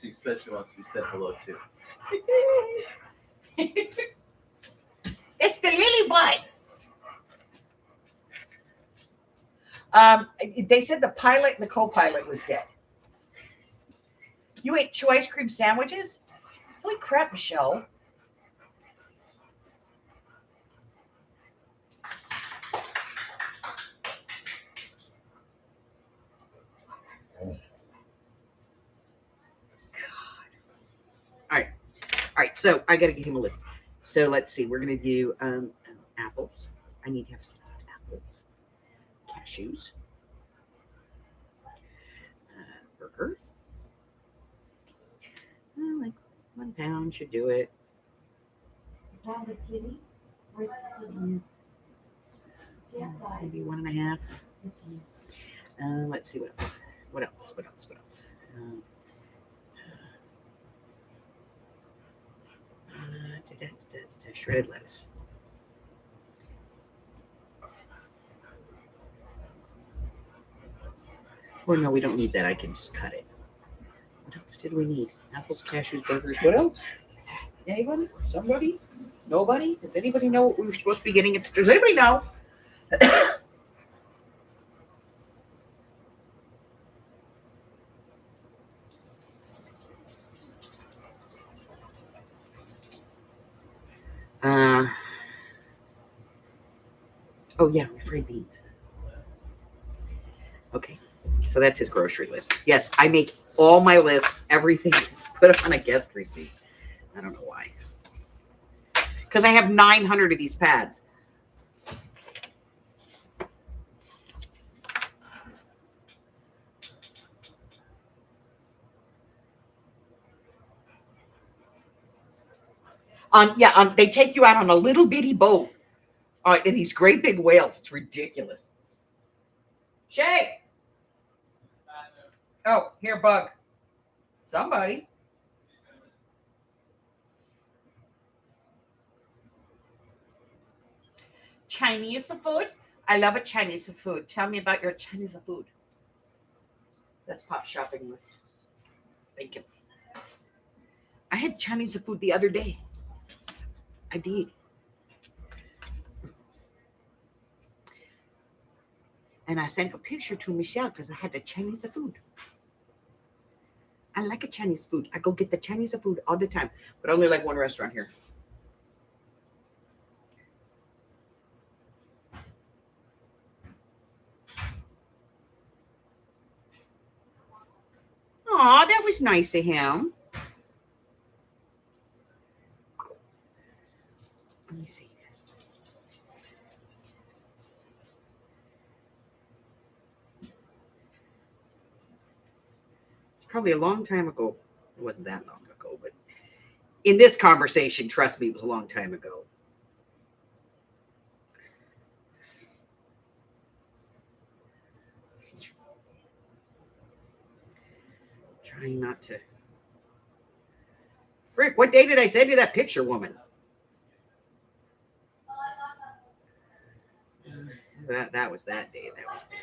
She especially wants to be said hello to. It's the Lilybug. They said the pilot and the co-pilot was dead. You ate 2 ice cream sandwiches? Holy crap, Michelle. All right, so I got to give him a list. So let's see. We're going to do apples. I need to have sliced apples. Cashews. Burger. Like 1 pound should do it. Found the kitty? Where's the kitty? She outside. Maybe 1.5. Yes, she is. Let's see what else. What else? Shredded lettuce. Or no, we don't need that. I can just cut it. What else did we need? Apples, cashews, burgers. What else? Anybody? Somebody? Nobody? Does anybody know what we were supposed to be getting? Does anybody know? Oh yeah, refried beans. Okay, so that's his grocery list. Yes, I make all my lists. Everything is put on a guest receipt. I don't know why. Because I have 900 of these pads. They take you out on a little bitty boat. In these great big whales. It's ridiculous. Shay. Oh, here, Bug. Somebody. Chinese food? I love a Chinese food. Tell me about your Chinese food. That's Pop's shopping list. Thank you. I had Chinese food the other day. I did. And I sent a picture to Michelle because I had the Chinese food. I like a Chinese food. I go get the Chinese food all the time, but I only like one restaurant here. Aw, that was nice of him. Let me see. It's probably a long time ago. It wasn't that long ago, but in this conversation, trust me, it was a long time ago. Trying not to. Frick, what day did I send you that picture, woman? That was that day. That was bad.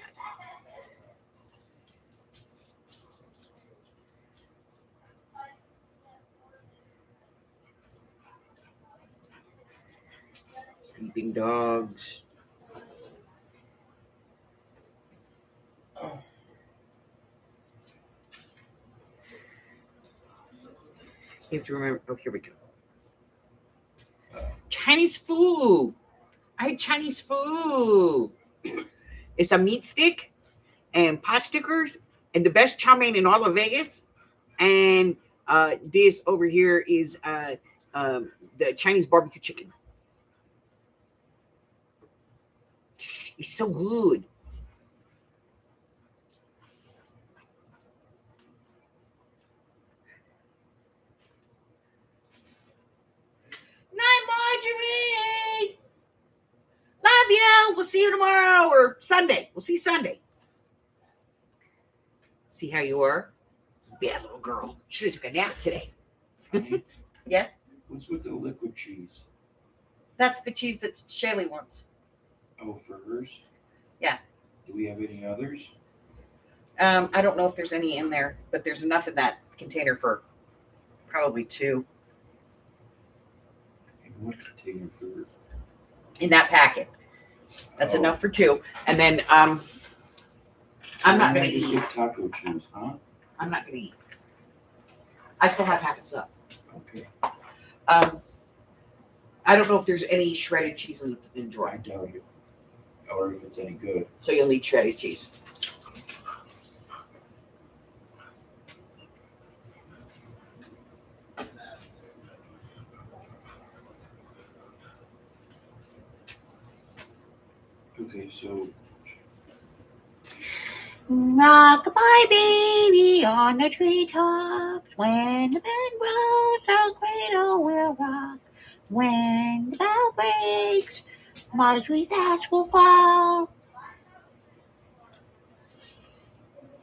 Sleeping dogs. You have to remember. Oh, here we go. Chinese food. I had Chinese food. It's a meat stick and pot stickers and the best chow mein in all of Vegas. And this over here is the Chinese barbecue chicken. It's so good. Night, Marjorie. Love you. We'll see you tomorrow or Sunday. We'll see you Sunday. See how you are? Bad little girl. Should have took a nap today. Honey, Yes? what's with the liquid cheese? That's the cheese that Shaylee wants. Oh, for hers? Yeah. Do we have any others? I don't know if there's any in there, but there's enough in that container for probably 2 And what container for? in that packet. That's Oh. enough for 2. And then I'm not going to Just eat. get taco cheese, huh? I'm not going to eat. I still have half a sub. Okay. I don't know if there's any shredded cheese in the I drawer. doubt it. Or if it's any good. So you'll need shredded cheese. Okay, so Rock-a-bye, baby, on the treetop. When the band blows, the cradle will rock. When the bell breaks, Marjorie's ash will fall.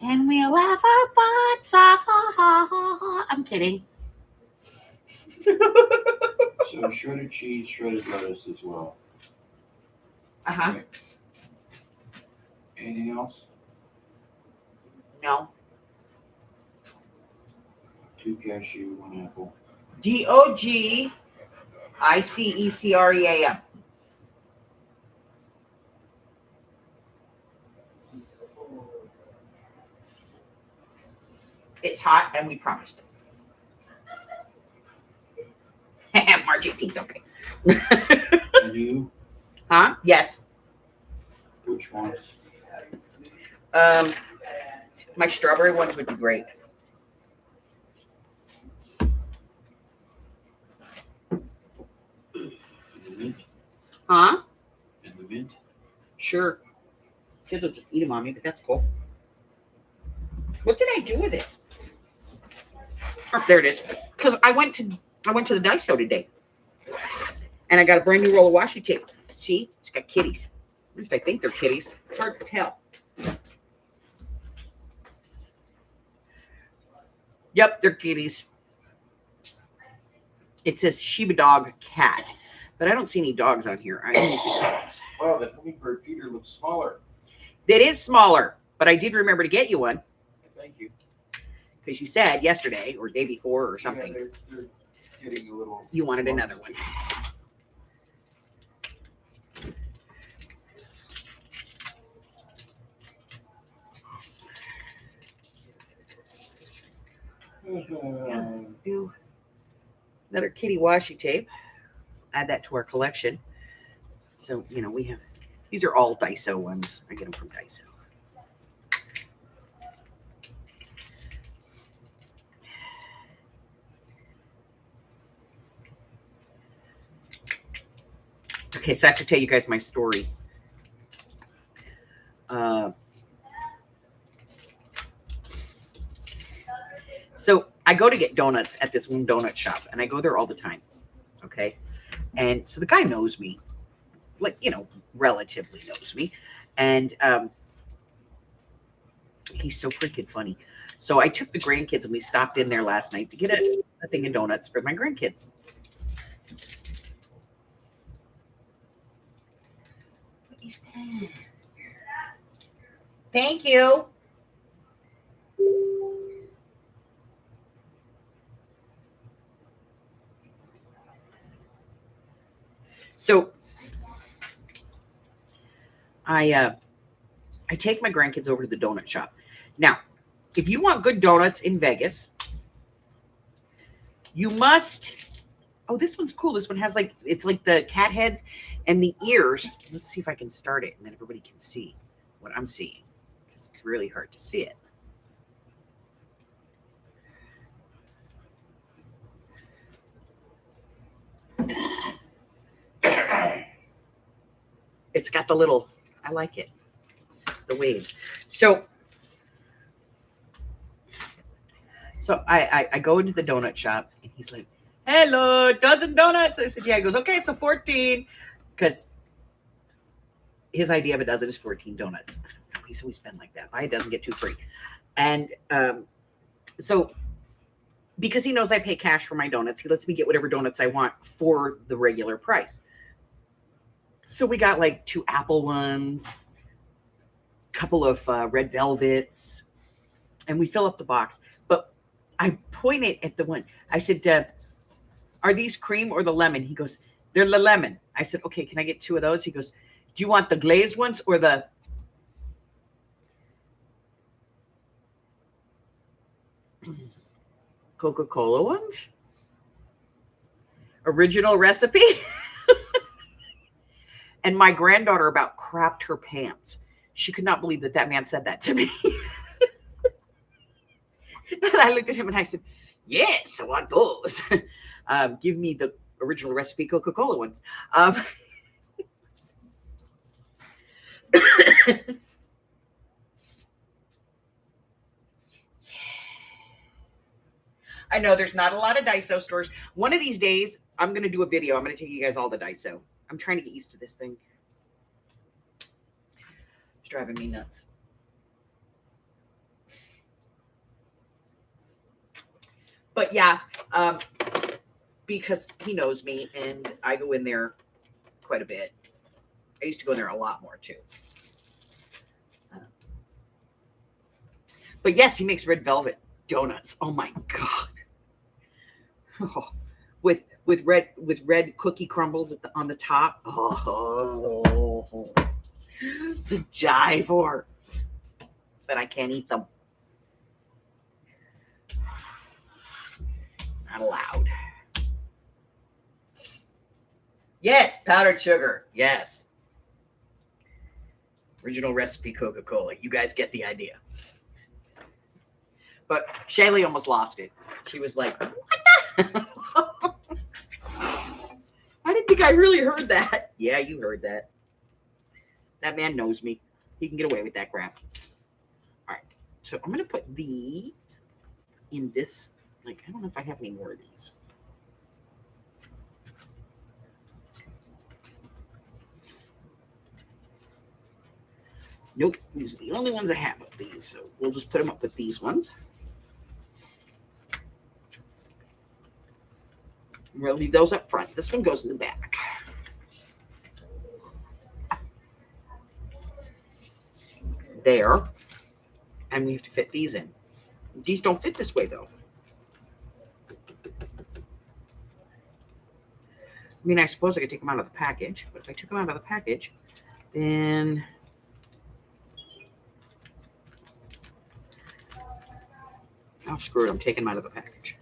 And we'll laugh our butts off. Ha, ha, ha, ha. I'm kidding. so shredded cheese, shredded lettuce as well. Uh-huh. Anything else? No. 2 cashew, 1 apple. DOGICECREAM. It's hot, and we promised it. Margie teeth, okay. And you? Huh? Yes. Which ones? My strawberry ones would be great. And the mint? Huh? And the mint? Sure. Kids will just eat them on me, but that's cool. What did I do with it? Oh, there it is. Because I went to the Daiso today, and I got a brand new roll of washi tape. See, it's got kitties. At least I think they're kitties. It's hard to tell. Yep, they're kitties. It says Shiba dog cat. But I don't see any dogs on here. I only see cats. Wow, that hummingbird feeder looks smaller. It is smaller, but I did remember to get you one Thank you. because you said yesterday or day before or something Yeah, they're getting a little. you wanted another one. Do another kitty washi tape. Add that to our collection. So, you know, we have, these are all Daiso ones. I get them from Daiso. Okay, so I have to tell you guys my story. So I go to get donuts at this one donut shop, and I go there all the time. Okay. And so the guy knows me, like, you know, relatively knows me. And he's so freaking funny. So I took the grandkids and we stopped in there last night to get a thing of donuts for my grandkids. What is that? Thank you. So I take my grandkids over to the donut shop. Now, if you want good donuts in Vegas, you must. Oh, this one's cool. This one has like, it's like the cat heads and the ears. Let's see if I can start it and then everybody can see what I'm seeing because it's really hard to see it. It's got the little, I like it, the waves. So I go into the donut shop and he's like, hello, dozen donuts. I said, yeah. He goes, okay, so 14. Because his idea of a dozen is 14 donuts. He's always been like that. Buy a dozen, get two free. And so because he knows I pay cash for my donuts, he lets me get whatever donuts I want for the regular price. So we got like 2 apple ones, a couple of red velvets, and we fill up the box. But I pointed at the one. I said, are these cream or the lemon? He goes, they're the lemon. I said, okay, can I get 2 of those? He goes, do you want the glazed ones or the... Coca-Cola ones? Original recipe? And my granddaughter about crapped her pants. She could not believe that man said that to me. And I looked at him and I said, yes, I want those. Give me the original recipe Coca-Cola ones. I know there's not a lot of Daiso stores. One of these days, I'm going to do a video. I'm going to take you guys all to Daiso. I'm trying to get used to this thing. It's driving me nuts. But yeah, because he knows me and I go in there quite a bit. I used to go in there a lot more too. But yes, he makes red velvet donuts. Oh my God. Oh, with red cookie crumbles on the top. Oh, to die for. But I can't eat them. Not allowed. Yes, powdered sugar. Yes. Original recipe Coca-Cola. You guys get the idea. But Shaylee almost lost it. She was like, what the? I didn't think I really heard that. Yeah, you heard that. That man knows me. He can get away with that crap. All right. So I'm going to put these in this. Like, I don't know if I have any more of these. Nope. These are the only ones I have of these. So we'll just put them up with these ones. We'll leave those up front. This one goes in the back. there. And we have to fit these in. These don't fit this way, though. I mean, I suppose I could take them out of the package, but if I took them out of the package, then oh, screw it. I'm taking them out of the package.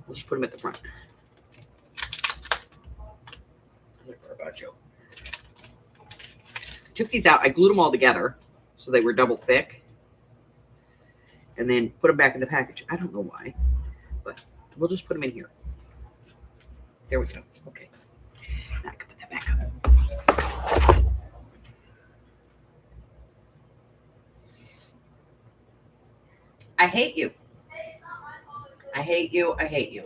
We'll just put them at the front. Joe. Took these out. I glued them all together so they were double thick, and then put them back in the package. I don't know why, but we'll just put them in here. There we go. Okay. Now I can put that back up. I hate you. I hate you. I hate you.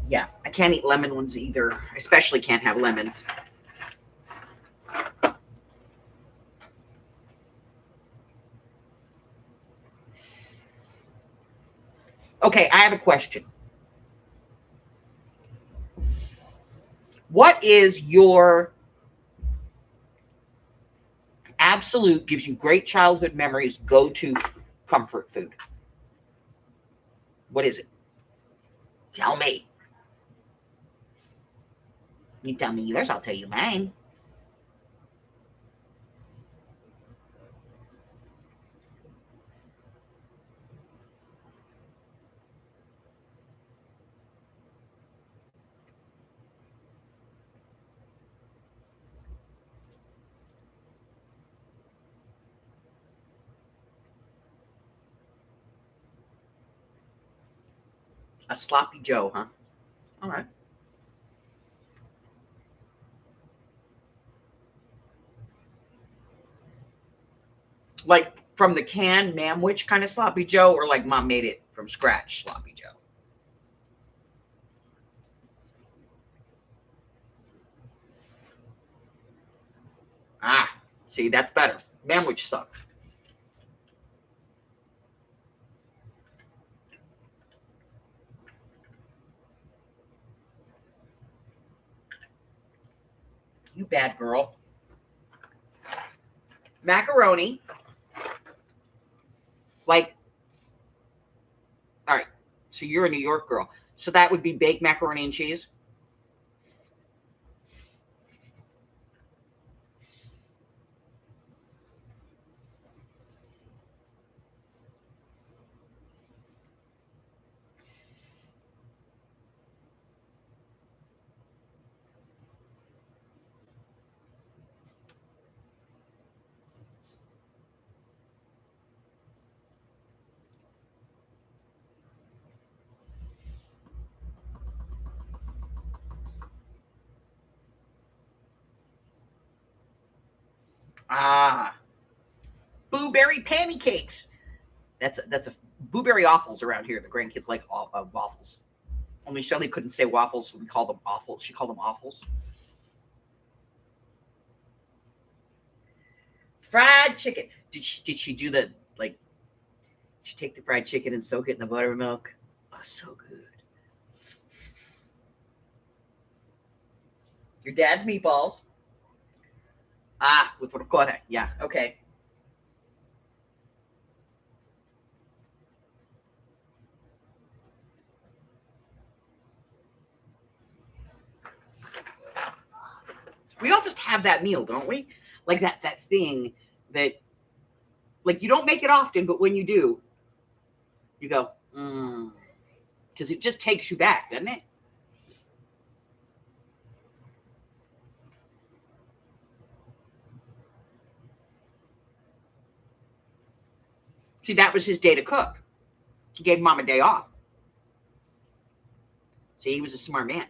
Yeah, I can't eat lemon ones either. I especially can't have lemons. Okay, I have a question. What is your absolute, gives you great childhood memories, go-to comfort food? What is it? Tell me. You tell me yours, I'll tell you mine. A sloppy Joe, huh? All right. Like from the can, Mamwich kind of sloppy Joe, or like mom made it from scratch sloppy Joe? Ah, see, that's better. Mamwich sucks. You bad girl. Macaroni. Like, all right, so you're a New York girl. So that would be baked macaroni and cheese? Ah, blueberry pancakes. That's a blueberry waffles around here. The grandkids like waffles. Only Shelly couldn't say waffles, so we called them waffles. She called them waffles. Fried chicken. Did she do the like? She take the fried chicken and soak it in the buttermilk. Oh, so good. Your dad's meatballs. Ah, with ricotta. Yeah. Okay. We all just have that meal, don't we? Like that thing that, like, you don't make it often, but when you do, you go, because it just takes you back, doesn't it? See, that was his day to cook. He gave mom a day off. See, he was a smart man.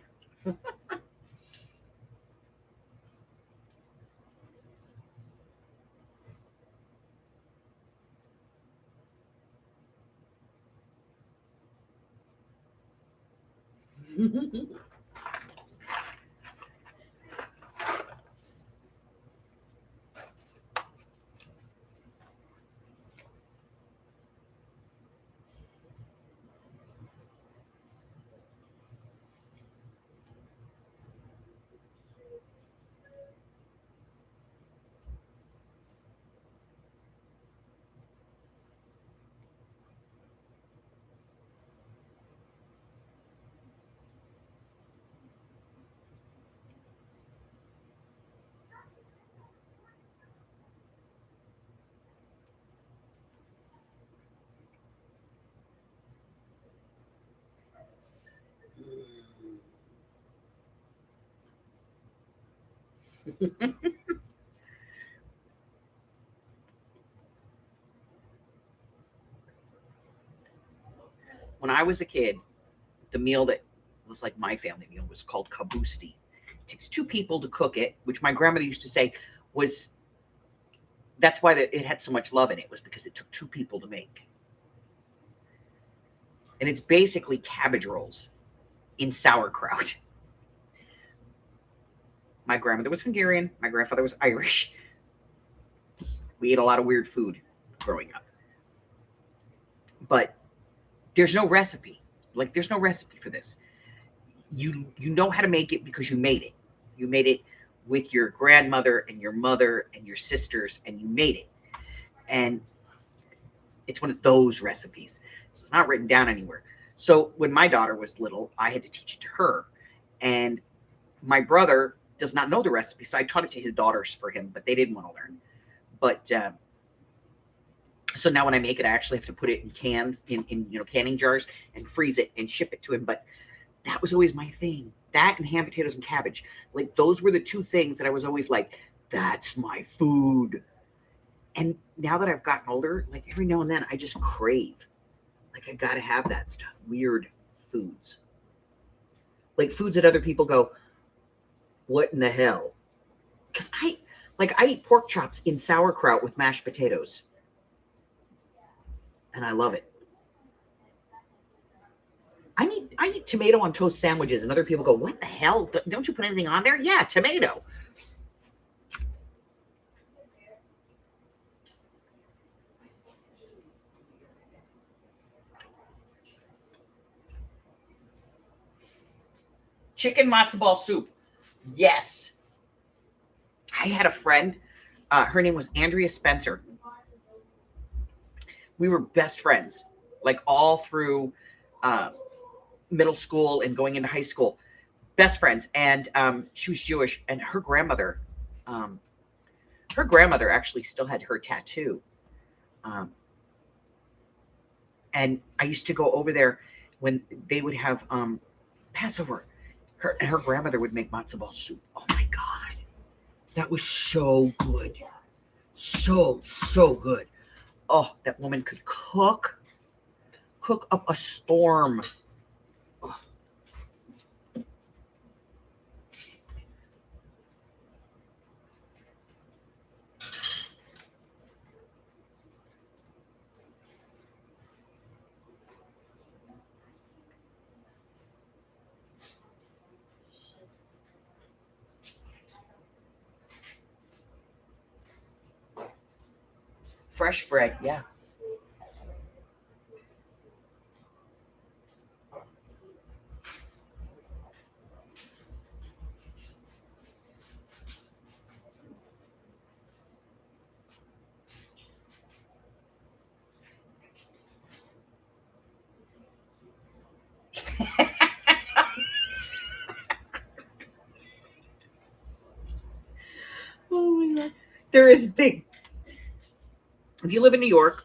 When I was a kid, the meal that was like my family meal was called kabusti. It takes 2 people to cook it, which my grandmother used to say was that's why it had so much love in it, was because it took 2 people to make. And it's basically cabbage rolls in sauerkraut. My grandmother was Hungarian. My grandfather was Irish. We ate a lot of weird food growing up. But there's no recipe. Like, there's no recipe for this. You know how to make it because you made it. You made it with your grandmother and your mother and your sisters, and you made it. And it's one of those recipes. It's not written down anywhere. So when my daughter was little, I had to teach it to her. And my brother does not know the recipe, so I taught it to his daughters for him, but they didn't want to learn. But so now when I make it, I actually have to put it in cans, in canning jars, and freeze it and ship it to him. But that was always my thing. That and ham, potatoes, and cabbage. Like, those were the 2 things that I was always like, that's my food. And now that I've gotten older, like, every now and then I just crave. Like, I got to have that stuff. Weird foods. Like, foods that other people go, what in the hell? Because I eat pork chops in sauerkraut with mashed potatoes. And I love it. I eat tomato on toast sandwiches, and other people go, what the hell? Don't you put anything on there? Yeah, tomato. Chicken matzo ball soup. Yes. I had a friend. Her name was Andrea Spencer. We were best friends, like, all through middle school and going into high school. Best friends. And she was Jewish, and her grandmother actually still had her tattoo. And I used to go over there when they would have Passover. Her grandmother would make matzo ball soup. Oh my God. That was so good. So good. Oh, that woman could cook up a storm. Oh. Fresh bread, yeah. Oh my God. There is a thing. If you live in New York,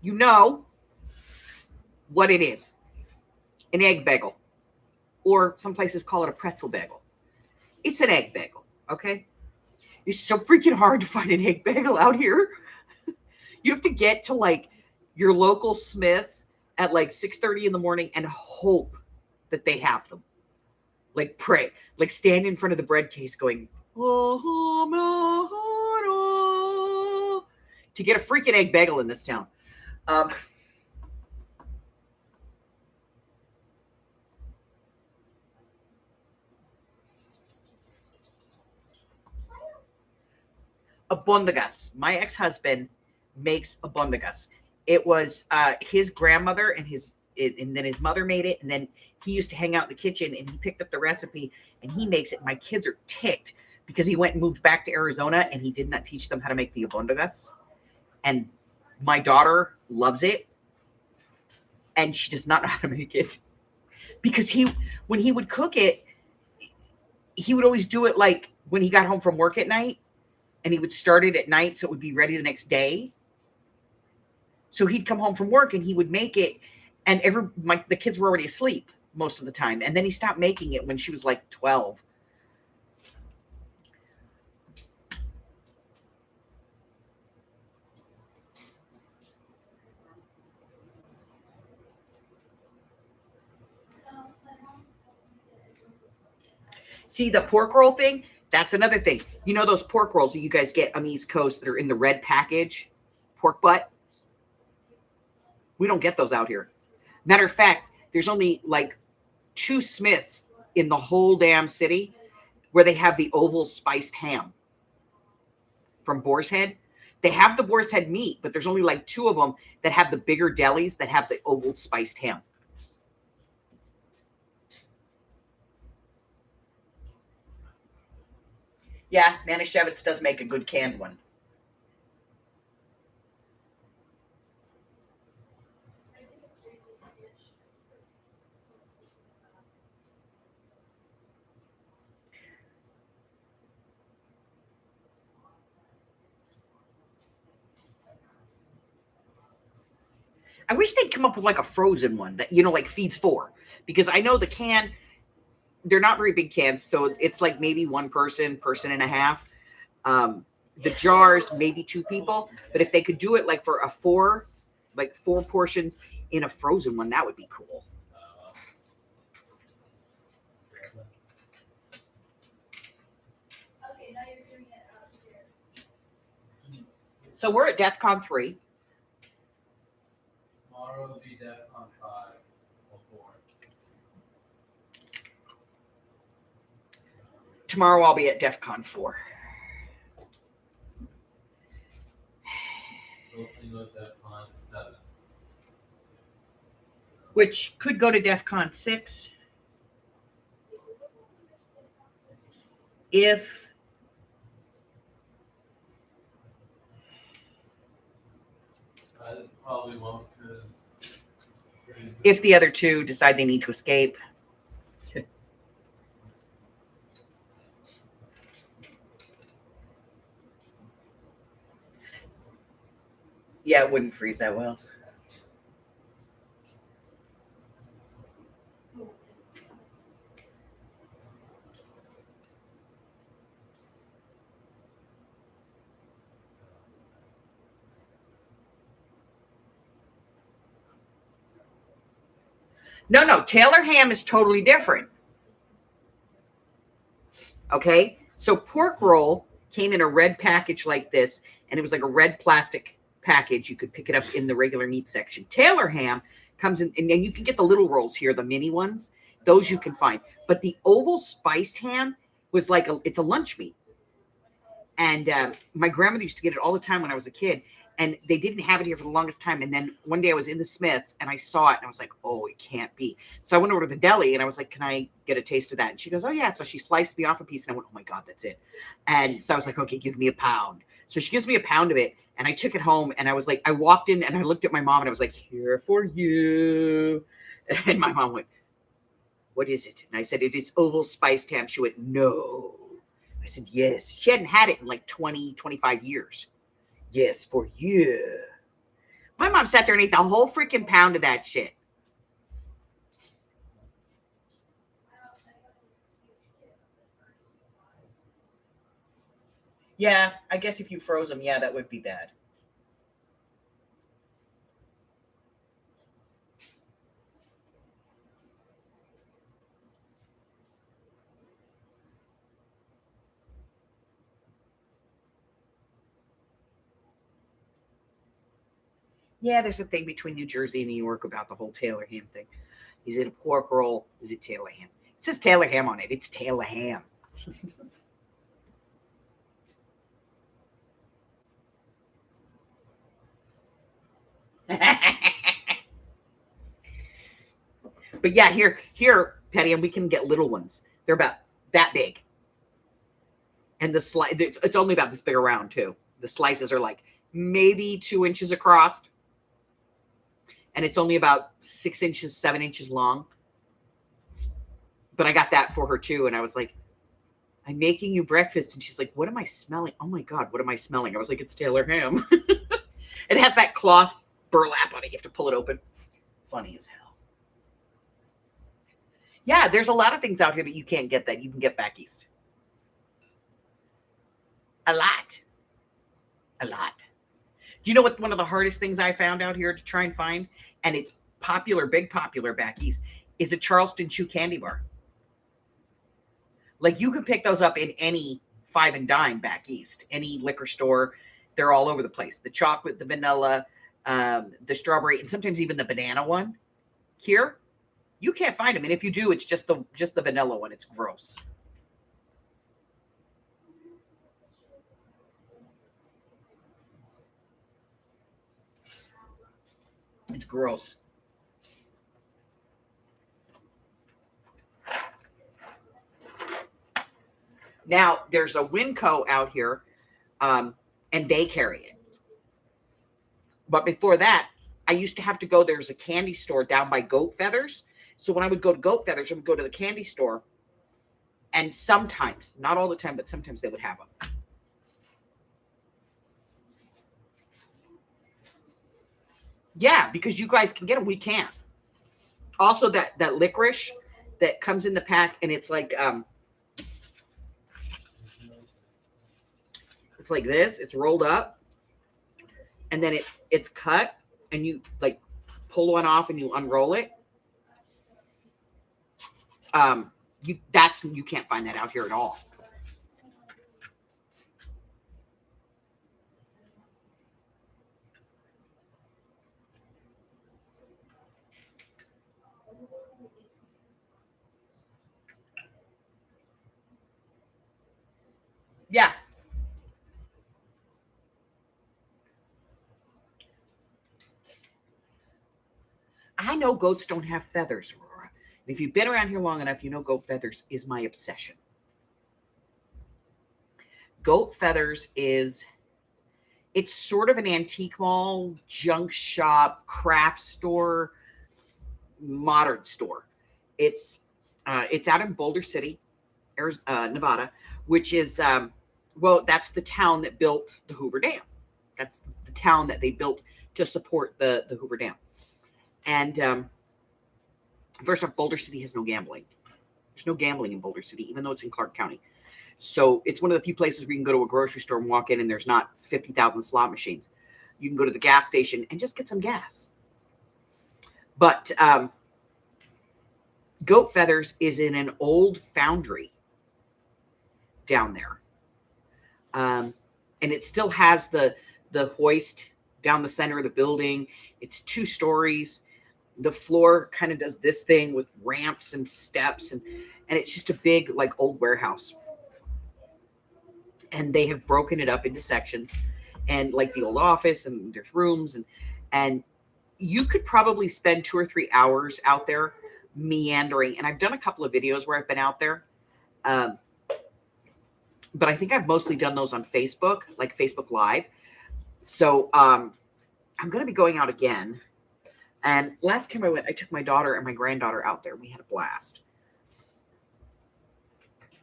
you know what it is. An egg bagel. Or some places call it a pretzel bagel. It's an egg bagel, okay? It's so freaking hard to find an egg bagel out here. You have to get to, like, your local Smith's at like 6:30 in the morning and hope that they have them. Like, pray. Like, stand in front of the bread case going, to get a freaking egg bagel in this town. Abundagas. My ex-husband makes abundagas. It was his grandmother and then his mother made it, and then he used to hang out in the kitchen and he picked up the recipe and he makes it. My kids are ticked because he went and moved back to Arizona and he did not teach them how to make the abundagas. And my daughter loves it, and she does not know how to make it because when he would cook it, he would always do it like when he got home from work at night, and he would start it at night so it would be ready the next day. So he'd come home from work and he would make it, and the kids were already asleep most of the time. And then he stopped making it when she was like 12. See the pork roll thing? That's another thing. You know those pork rolls that you guys get on the East Coast that are in the red package? Pork butt? We don't get those out here. Matter of fact, there's only like 2 Smiths in the whole damn city where they have the oval spiced ham from Boar's Head. They have the Boar's Head meat, but there's only like 2 of them that have the bigger delis that have the oval spiced ham. Yeah, Manischewitz does make a good canned one. I wish they'd come up with like a frozen one that, like feeds 4. Because I know the can, they're not very big cans. So it's like maybe 1 person, person and a half. The jars, maybe 2 people. But if they could do it like for a 4 portions in a frozen one, that would be cool. Okay, now you're doing it out here. So we're at DEF CON 3. Tomorrow will be DEFCON 5 or 4. Tomorrow I'll be at DEF CON 4. Hopefully go to DEFCON 7. Which could go to DEF CON 6. If I probably won't because the other 2 decide they need to escape. Yeah, it wouldn't freeze that well. No, Taylor ham is totally different. Okay, so pork roll came in a red package like this, and it was like a red plastic package. You could pick it up in the regular meat section. Taylor ham comes in, and then you can get the little rolls here, the mini ones. Those you can find. But the oval spiced ham was like it's a lunch meat. And my grandmother used to get it all the time when I was a kid. And they didn't have it here for the longest time. And then one day I was in the Smiths and I saw it and I was like, oh, it can't be. So I went over to the deli and I was like, can I get a taste of that? And she goes, oh, yeah. So she sliced me off a piece and I went, oh, my God, that's it. And so I was like, okay, give me a pound. So she gives me a pound of it and I took it home and I was like, I walked in and I looked at my mom and I was like, here for you. And my mom went, what is it? And I said, it is oval spiced ham. She went, no. I said, yes. She hadn't had it in like 20, 25 years. Yes, for you. My mom sat there and ate the whole freaking pound of that shit. Yeah, I guess if you froze them, yeah, that would be bad. Yeah, there's a thing between New Jersey and New York about the whole Taylor ham thing. Is it a pork roll? Is it Taylor ham? It says Taylor ham on it. It's Taylor ham. But yeah, here, Patty, and we can get little ones. They're about that big. And the slice, it's only about this big around too. The slices are like maybe 2 inches across. And it's only about 6 inches, 7 inches long. But I got that for her too. And I was like, I'm making you breakfast. And she's like, what am I smelling? Oh my God, what am I smelling? I was like, it's Taylor ham. It has that cloth burlap on it. You have to pull it open. Funny as hell. Yeah, there's a lot of things out here that you can't get that you can get back east. A lot. Do you know what one of the hardest things I found out here to try and find? And it's popular, big popular back east, is a Charleston chew candy bar. Like you can pick those up in any five and dime back east, any liquor store. They're all over the place. The chocolate, the vanilla, the strawberry, and sometimes even the banana one. Here, you can't find them. And if you do, it's just the vanilla one. It's gross. It's gross. Now, there's a Winco out here, and they carry it. But before that, I used to have to go. There's a candy store down by Goat Feathers. So when I would go to Goat Feathers, I would go to the candy store. And sometimes, not all the time, but sometimes they would have them. Yeah, because you guys can get them. We can't. Also, that licorice that comes in the pack, and it's like this. It's rolled up, and then it's cut, and you like pull one off and you unroll it. You can't find that out here at all. Yeah. I know goats don't have feathers, Aurora. And if you've been around here long enough, you know goat feathers is my obsession. Goat feathers it's sort of an antique mall, junk shop, craft store, modern store. It's out in Boulder City, Nevada, which is that's the town that built the Hoover Dam. That's the town that they built to support the Hoover Dam. And first off, Boulder City has no gambling. There's no gambling in Boulder City, even though it's in Clark County. So it's one of the few places where you can go to a grocery store and walk in and there's not 50,000 slot machines. You can go to the gas station and just get some gas. But Goat Feathers is in an old foundry down there. And it still has the hoist down the center of the building. It's 2 stories. The floor kind of does this thing with ramps and steps, and it's just a big like old warehouse. And they have broken it up into sections, and like the old office, and there's rooms, and you could probably spend 2 or 3 hours out there meandering. And I've done a couple of videos where I've been out there, but I think I've mostly done those on Facebook, like Facebook Live. So I'm going to be going out again. And last time I went, I took my daughter and my granddaughter out there. We had a blast.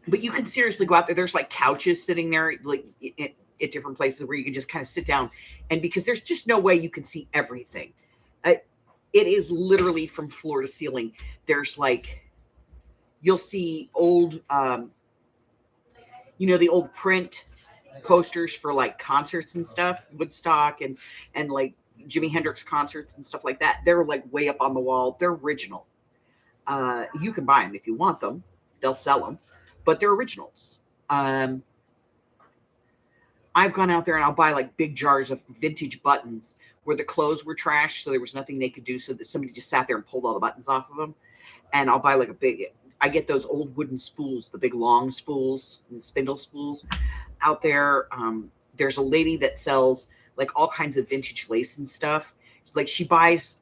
But you can seriously go out there. There's like couches sitting there, like at different places where you can just kind of sit down. And because there's just no way you can see everything. It is literally from floor to ceiling. There's like, you'll see old, the old print posters for like concerts and stuff, Woodstock and like Jimi Hendrix concerts and stuff like that. They're like way up on the wall. They're original. You can buy them if you want them. They'll sell them, but they're originals. I've gone out there and I'll buy like big jars of vintage buttons where the clothes were trashed, so there was nothing they could do, so that somebody just sat there and pulled all the buttons off of them. And I'll buy like I get those old wooden spools, the big long spools, the spindle spools out there. There's a lady that sells like all kinds of vintage lace and stuff. Like she buys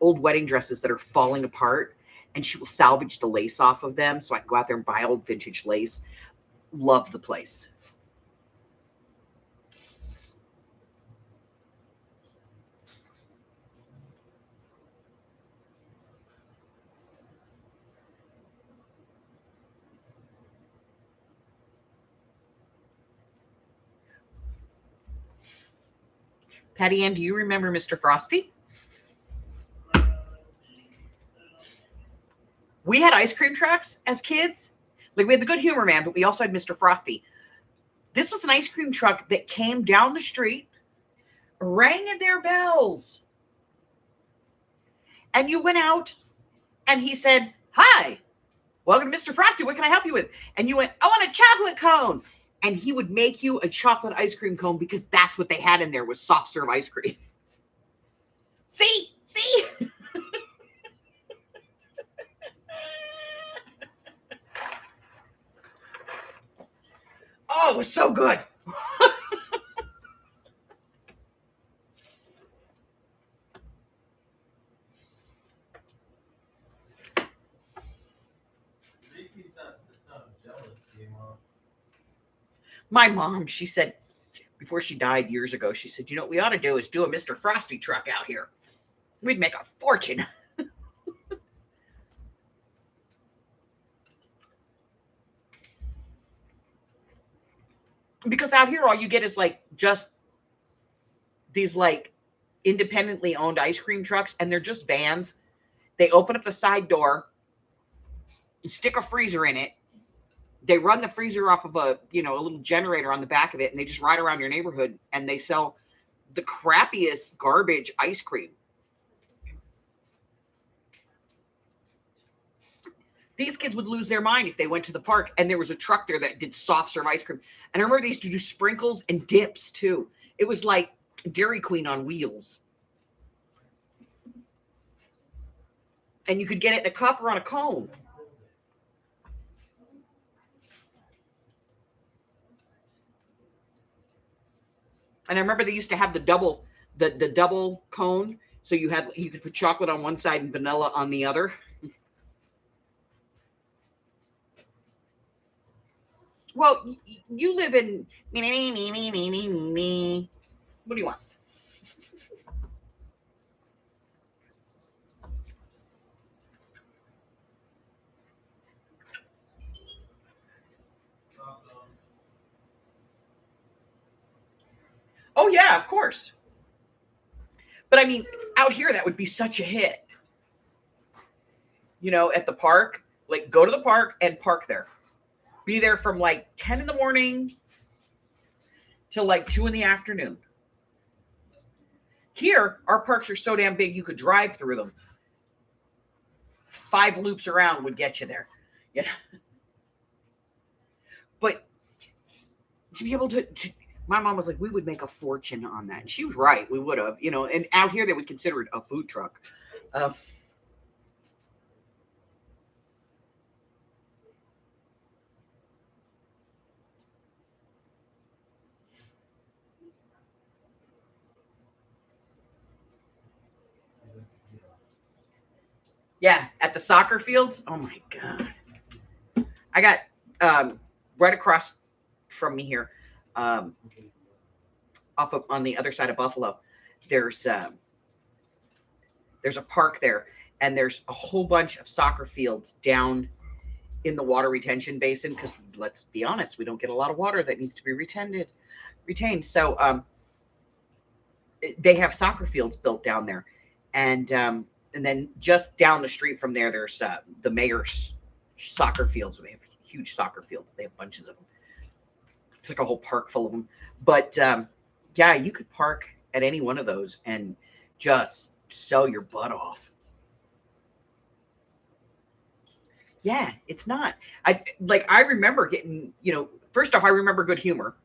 old wedding dresses that are falling apart, and she will salvage the lace off of them. So I can go out there and buy old vintage lace. Love the place. Patty Ann, do you remember Mr. Frosty? We had ice cream trucks as kids. Like we had the Good Humor Man, but we also had Mr. Frosty. This was an ice cream truck that came down the street, rang their bells. And you went out and he said, "Hi, welcome to Mr. Frosty. What can I help you with? And you went, I want a chocolate cone. And he would make you a chocolate ice cream cone because that's what they had in there was soft serve ice cream. See? Oh, it was so good. Make me sound jealous, Mom. My mom, she said, before she died years ago, she said, you know what we ought to do is do a Mr. Frosty truck out here. We'd make a fortune. Because out here, all you get is like just these like independently owned ice cream trucks, and they're just vans. They open up the side door, you stick a freezer in it. They run the freezer off of a little generator on the back of it, and they just ride around your neighborhood, and they sell the crappiest garbage ice cream. These kids would lose their mind if they went to the park and there was a truck there that did soft serve ice cream. And I remember they used to do sprinkles and dips too. It was like Dairy Queen on wheels. And you could get it in a cup or on a cone. And I remember they used to have the double cone. So you could put chocolate on one side and vanilla on the other. Well, you live in me. What do you want? Oh yeah, of course. But I mean, out here that would be such a hit. At the park, like go to the park and park there. Be there from like 10 in the morning till like 2 in the afternoon. Here, our parks are so damn big you could drive through them. 5 loops around would get you there. Yeah. But to be able to my mom was like, we would make a fortune on that. And she was right. We would have, and out here they would consider it a food truck. Yeah, at the soccer fields. Oh my God. I got right across from me here, on the other side of Buffalo. There's a park there, and there's a whole bunch of soccer fields down in the water retention basin. Because let's be honest, we don't get a lot of water that needs to be retained. So they have soccer fields built down there, and then just down the street from there, there's the mayor's soccer fields. Where they have huge soccer fields. They have bunches of them. It's like a whole park full of them. But yeah, you could park at any one of those and just sell your butt off. Yeah, it's not. I remember getting, first off, I remember Good Humor.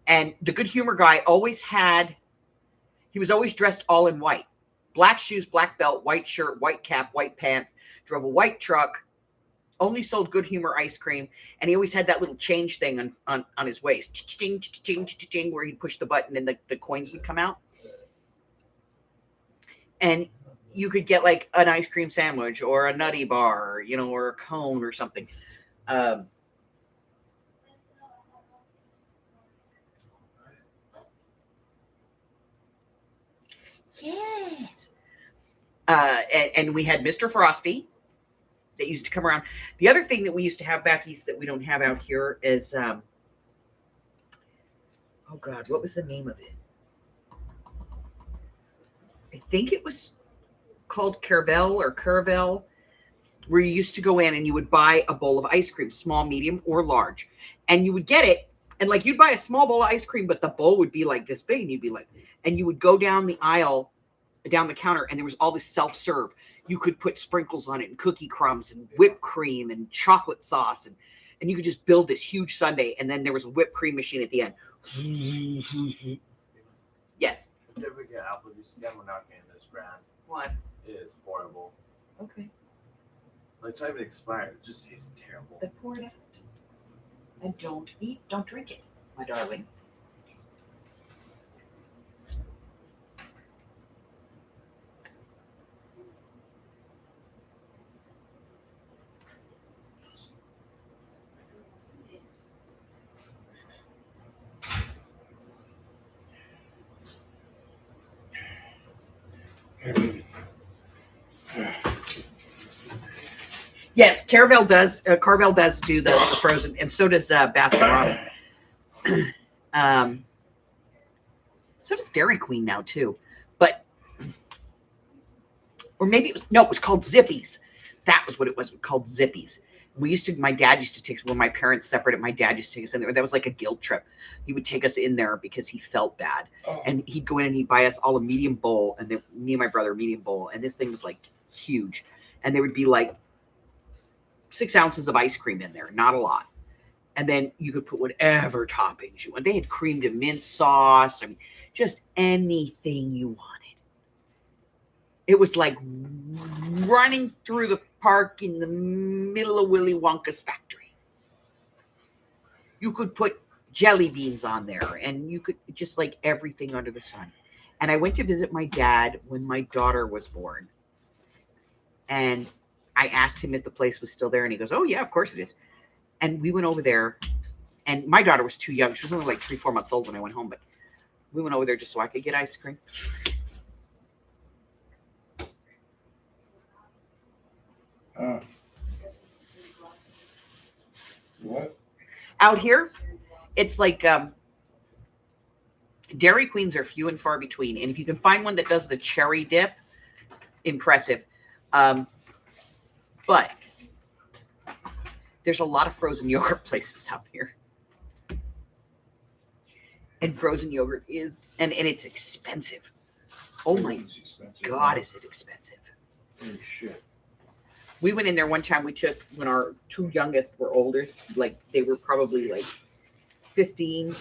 And the Good Humor guy he was always dressed all in white. Black shoes, black belt, white shirt, white cap, white pants, drove a white truck, only sold Good Humor ice cream, and he always had that little change thing on his waist, ching, ching, ching, where he'd push the button and the coins would come out. And you could get like an ice cream sandwich or a nutty bar, or a cone or something. Yes. And we had Mr. Frosty that used to come around. The other thing that we used to have back east that we don't have out here is, oh God, what was the name of it? I think it was called Caravelle, where you used to go in and you would buy a bowl of ice cream, small, medium, or large. And you would get it. And like you'd buy a small bowl of ice cream, but the bowl would be like this big. And you'd be like, and you would go down the aisle, down the counter, and there was all this self-serve. you could put sprinkles on it and cookie crumbs and whipped cream and chocolate sauce. And you could just build this huge sundae. And then there was a whipped cream machine at the end. Yes. If you ever get apple juice again, we're not getting this brand. What? It is horrible. Okay. Like, it's not even expired. It just tastes terrible. Then pour it out. And don't drink it, my darling. Yes, Carvel does do the frozen, and so does Baskin Robbins. So does Dairy Queen now too, but or maybe it was called Zippies. That was what it was called, Zippies. My dad used to take, when my parents separated, my dad used to take us in there. That was like a guilt trip. He would take us in there because he felt bad. And he'd go in and he'd buy us all a medium bowl. And then me and my brother, a medium bowl. And this thing was like huge. And there would be like 6 ounces of ice cream in there, not a lot. And then you could put whatever toppings you want. They had creamed and mint sauce. I mean, just anything you wanted. It was like running through the park in the middle of Willy Wonka's factory. You could put jelly beans on there, and you could just like everything under the sun. And I went to visit my dad when my daughter was born. And I asked him if the place was still there, and he goes, "Oh, yeah, of course it is." And we went over there, and my daughter was too young. She was only like 3-4 months old when I went home, but we went over there just so I could get ice cream. What? Out here, it's like Dairy Queens are few and far between. And if you can find one that does the cherry dip, impressive. But there's a lot of frozen yogurt places out here. And frozen yogurt is, and it's expensive. Oh my God, is it expensive? Holy shit. We went in there one time. We took, when our 2 youngest were older, like they were probably like 13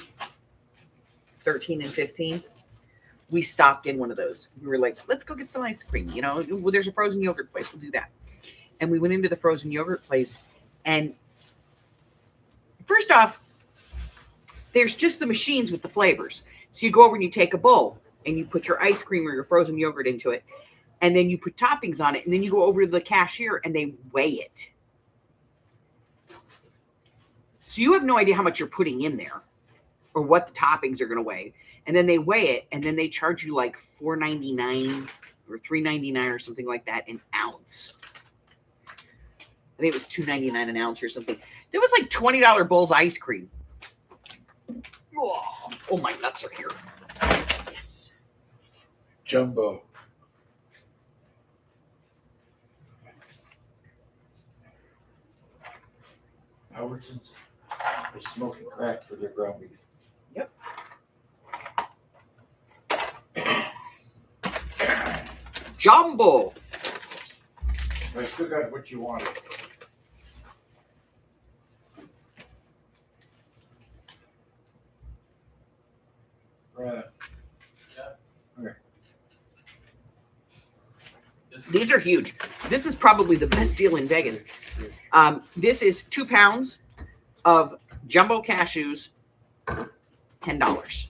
and 15. We stopped in one of those. We were like, let's go get some ice cream. You know, well, there's a frozen yogurt place. We'll do that. And we went into the frozen yogurt place. And first off, there's just the machines with the flavors. So you go over and you take a bowl and you put your ice cream or your frozen yogurt into it. And then you put toppings on it, and then you go over to the cashier and they weigh it. So you have no idea how much you're putting in there or what the toppings are going to weigh. And then they weigh it, and then they charge you like $4.99 or $3.99 or something like that an ounce. I think it was $2.99 an ounce or something. There was like $20 bowls of ice cream. Oh, my nuts are here. Yes. Jumbo. Albertsons is smoking crack for their ground beef. Yep. Jumbo. I still got what you wanted. Right. These are huge. This is probably the best deal in Vegas. This is 2 pounds of jumbo cashews, $10.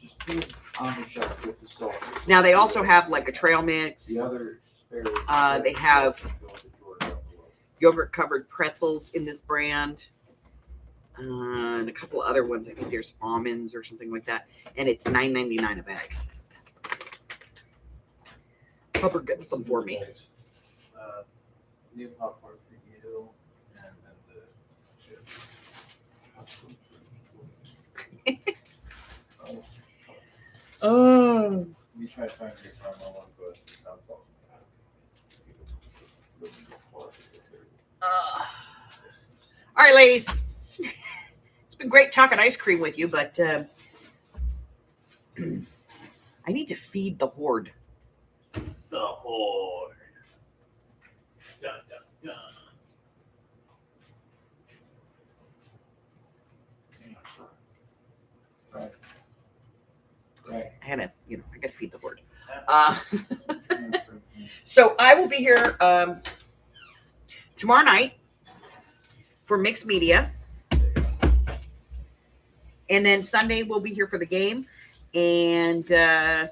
Just put it on the shelf with the salt. Now they also have like a trail mix. The other spare. They have yogurt covered pretzels in this brand. And a couple of other ones. I think there's almonds or something like that. And it's $9.99 a bag. Hubbard gets them for me. New popcorn for you, and then the chips. Oh. We try to find your caramel one, but not salt. All right, ladies. It's been great talking ice cream with you, but I need to feed the horde. The Horde. Dun, dun, dun. Right. I had to, I got to feed the horde. So I will be here tomorrow night for mixed media. And then Sunday we'll be here for the game. And, then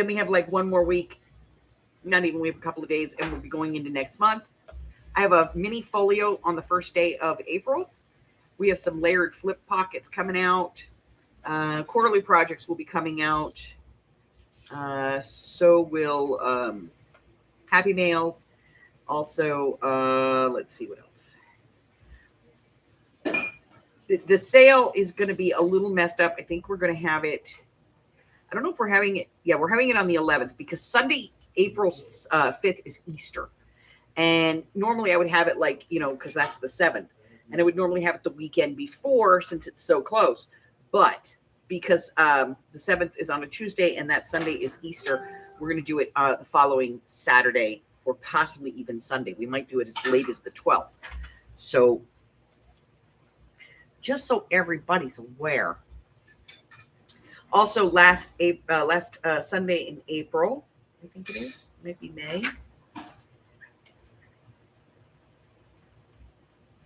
we have like one more week, not even, we have a couple of days, and we'll be going into next month. I have a mini folio on the first day of April. We have some layered flip pockets coming out. Quarterly projects will be coming out. So will Happy Mails. Also, let's see what else. The sale is going to be a little messed up. I think we're going to have it. I don't know if we're having it. Yeah, we're having it on the 11th because Sunday, April 5th is Easter. And normally I would have it like, because that's the 7th. And I would normally have it the weekend before since it's so close. But because the 7th is on a Tuesday and that Sunday is Easter, we're going to do it the following Saturday or possibly even Sunday. We might do it as late as the 12th. So just so everybody's aware. Also, last Sunday in April, I think it is, maybe May.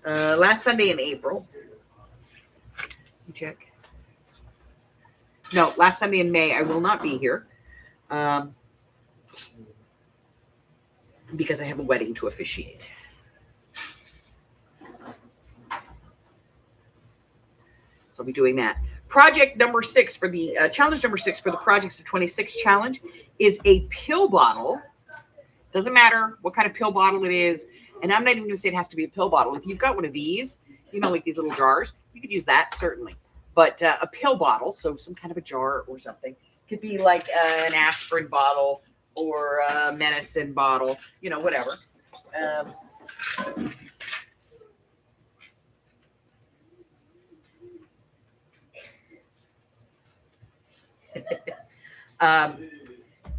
Last Sunday in April. Check. No, last Sunday in May, I will not be here because I have a wedding to officiate. So I'll be doing that. Project number 6 for the challenge number 6 for the Projects of 26 challenge is a pill bottle. Doesn't matter what kind of pill bottle it is. And I'm not even going to say it has to be a pill bottle. If you've got one of these, like these little jars, you could use that, certainly. But a pill bottle, so some kind of a jar or something, could be like an aspirin bottle or a medicine bottle, whatever.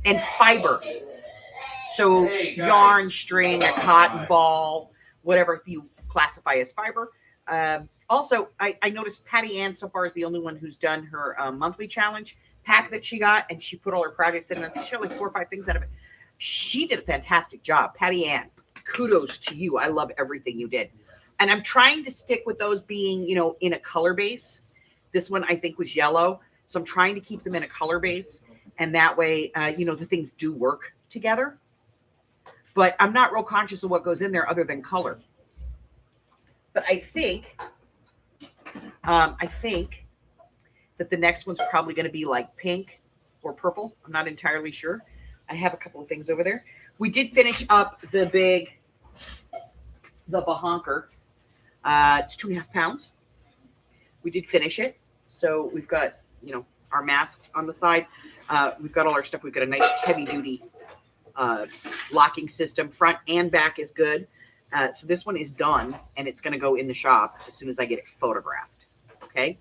And fiber. So yarn, string, a cotton ball, whatever you classify as fiber. Also, I noticed Patty Ann so far is the only one who's done her monthly challenge pack that she got, and she put all her projects in, and I think she had like 4 or 5 things out of it. She did a fantastic job. Patty Ann, kudos to you. I love everything you did. And I'm trying to stick with those being, in a color base. This one I think was yellow. So I'm trying to keep them in a color base. And that way, the things do work together. But I'm not real conscious of what goes in there other than color. But I think that the next one's probably going to be like pink or purple. I'm not entirely sure. I have a couple of things over there. We did finish up the bahonker. It's 2.5 pounds. We did finish it. So we've got, our masks on the side. We've got all our stuff. We've got a nice heavy duty locking system. Front and back is good. So this one is done and it's going to go in the shop as soon as I get it photographed. Okay.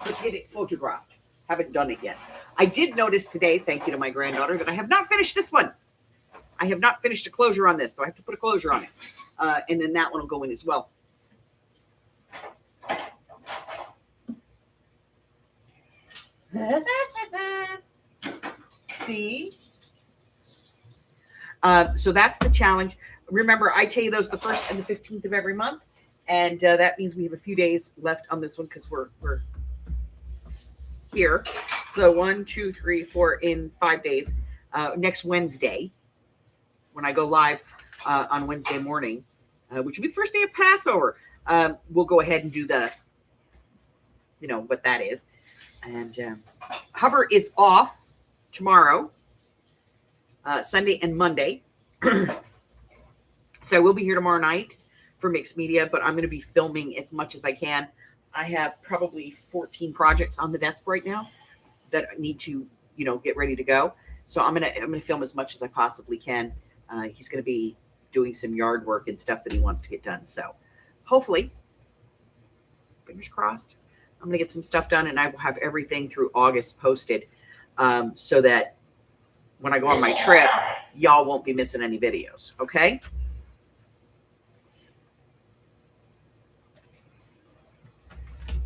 Just get it photographed. Haven't done it yet. I did notice today, thank you to my granddaughter, that I have not finished this one. I have not finished a closure on this, so I have to put a closure on it. And then that one will go in as well. See? So that's the challenge. Remember, I tell you those the 1st and the 15th of every month. And that means we have a few days left on this one because we're here. So 1, 2, 3, 4 in 5 days. Next Wednesday, when I go live on Wednesday morning, which will be the first day of Passover, we'll go ahead and do the, what that is. And Hover is off tomorrow, Sunday and Monday. So I will be here tomorrow night for mixed media, but I'm going to be filming as much as I can. I have probably 14 projects on the desk right now that need to, get ready to go. So I'm gonna film as much as I possibly can. He's going to be doing some yard work and stuff that he wants to get done. So hopefully, fingers crossed, I'm going to get some stuff done, and I will have everything through August posted so that when I go on my trip, y'all won't be missing any videos, okay?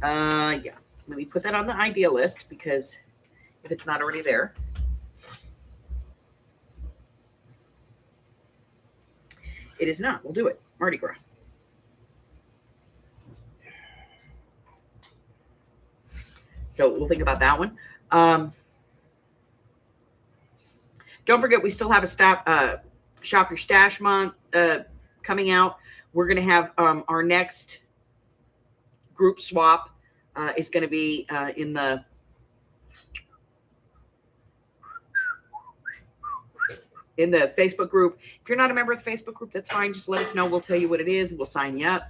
Yeah. Let me put that on the idea list because if it's not already there. It is not. We'll do it. Mardi Gras. So we'll think about that one. Don't forget, we still have a Shop Your Stash month coming out. We're going to have our next group swap is going to be in the Facebook group. If you're not a member of the Facebook group, that's fine. Just let us know. We'll tell you what it is. We'll sign you up.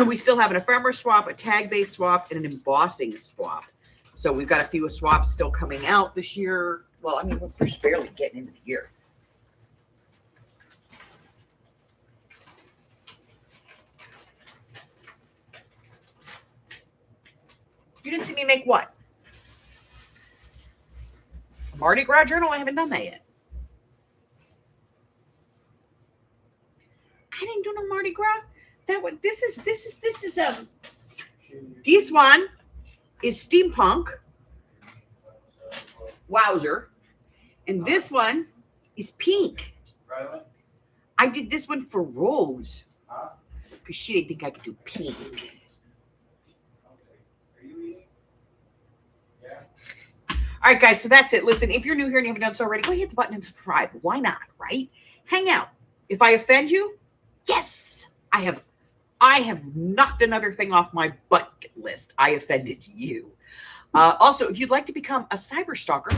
We still have an ephemera swap, a tag-based swap, and an embossing swap. So we've got a few swaps still coming out this year. Well, I mean, we're just barely getting into the year. You didn't see me make what? A Mardi Gras journal? I haven't done that yet. I didn't do no Mardi Gras. That one. This is this one is steampunk. Wowzer. And this one is pink. Riley? I did this one for Rose. Huh? Because she didn't think I could do pink. Okay. Are you eating? Yeah. All right, guys. So that's it. Listen, if you're new here and you haven't done so already, go hit the button and subscribe. Why not, right? Hang out. If I offend you, yes, I have knocked another thing off my bucket list. I offended you. Also, if you'd like to become a cyber stalker,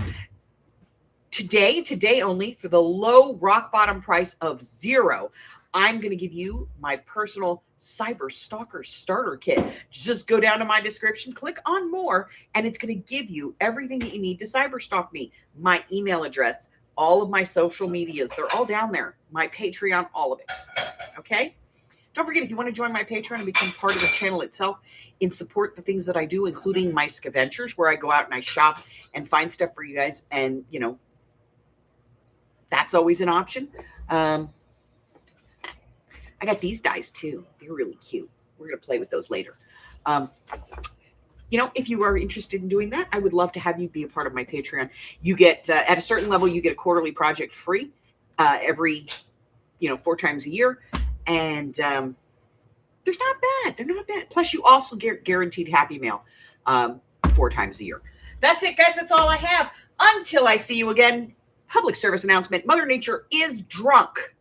today only, for the low rock bottom price of $0, I'm going to give you my personal cyber stalker starter kit. Just go down to my description, click on more, and it's going to give you everything that you need to cyber stalk me. My email address, all of my social medias, they're all down there. My Patreon, all of it. Okay? Don't forget, if you want to join my Patreon and become part of the channel itself and support the things that I do, including my scavengers, where I go out and I shop and find stuff for you guys, and, you know, that's always an option. I got these dies, too. They're really cute. We're going to play with those later. You know, if you are interested in doing that, I would love to have you be a part of my Patreon. You get, at a certain level, you get a quarterly project free every, 4 times a year. And they're not bad. They're not bad. Plus, you also get guaranteed Happy Mail 4 times a year. That's it, guys. That's all I have. Until I see you again, public service announcement. Mother Nature is drunk.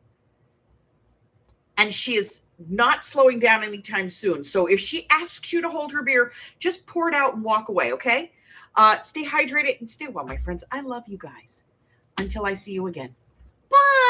And she is not slowing down anytime soon. So if she asks you to hold her beer, just pour it out and walk away, okay? Stay hydrated and stay well, my friends. I love you guys. Until I see you again. Bye.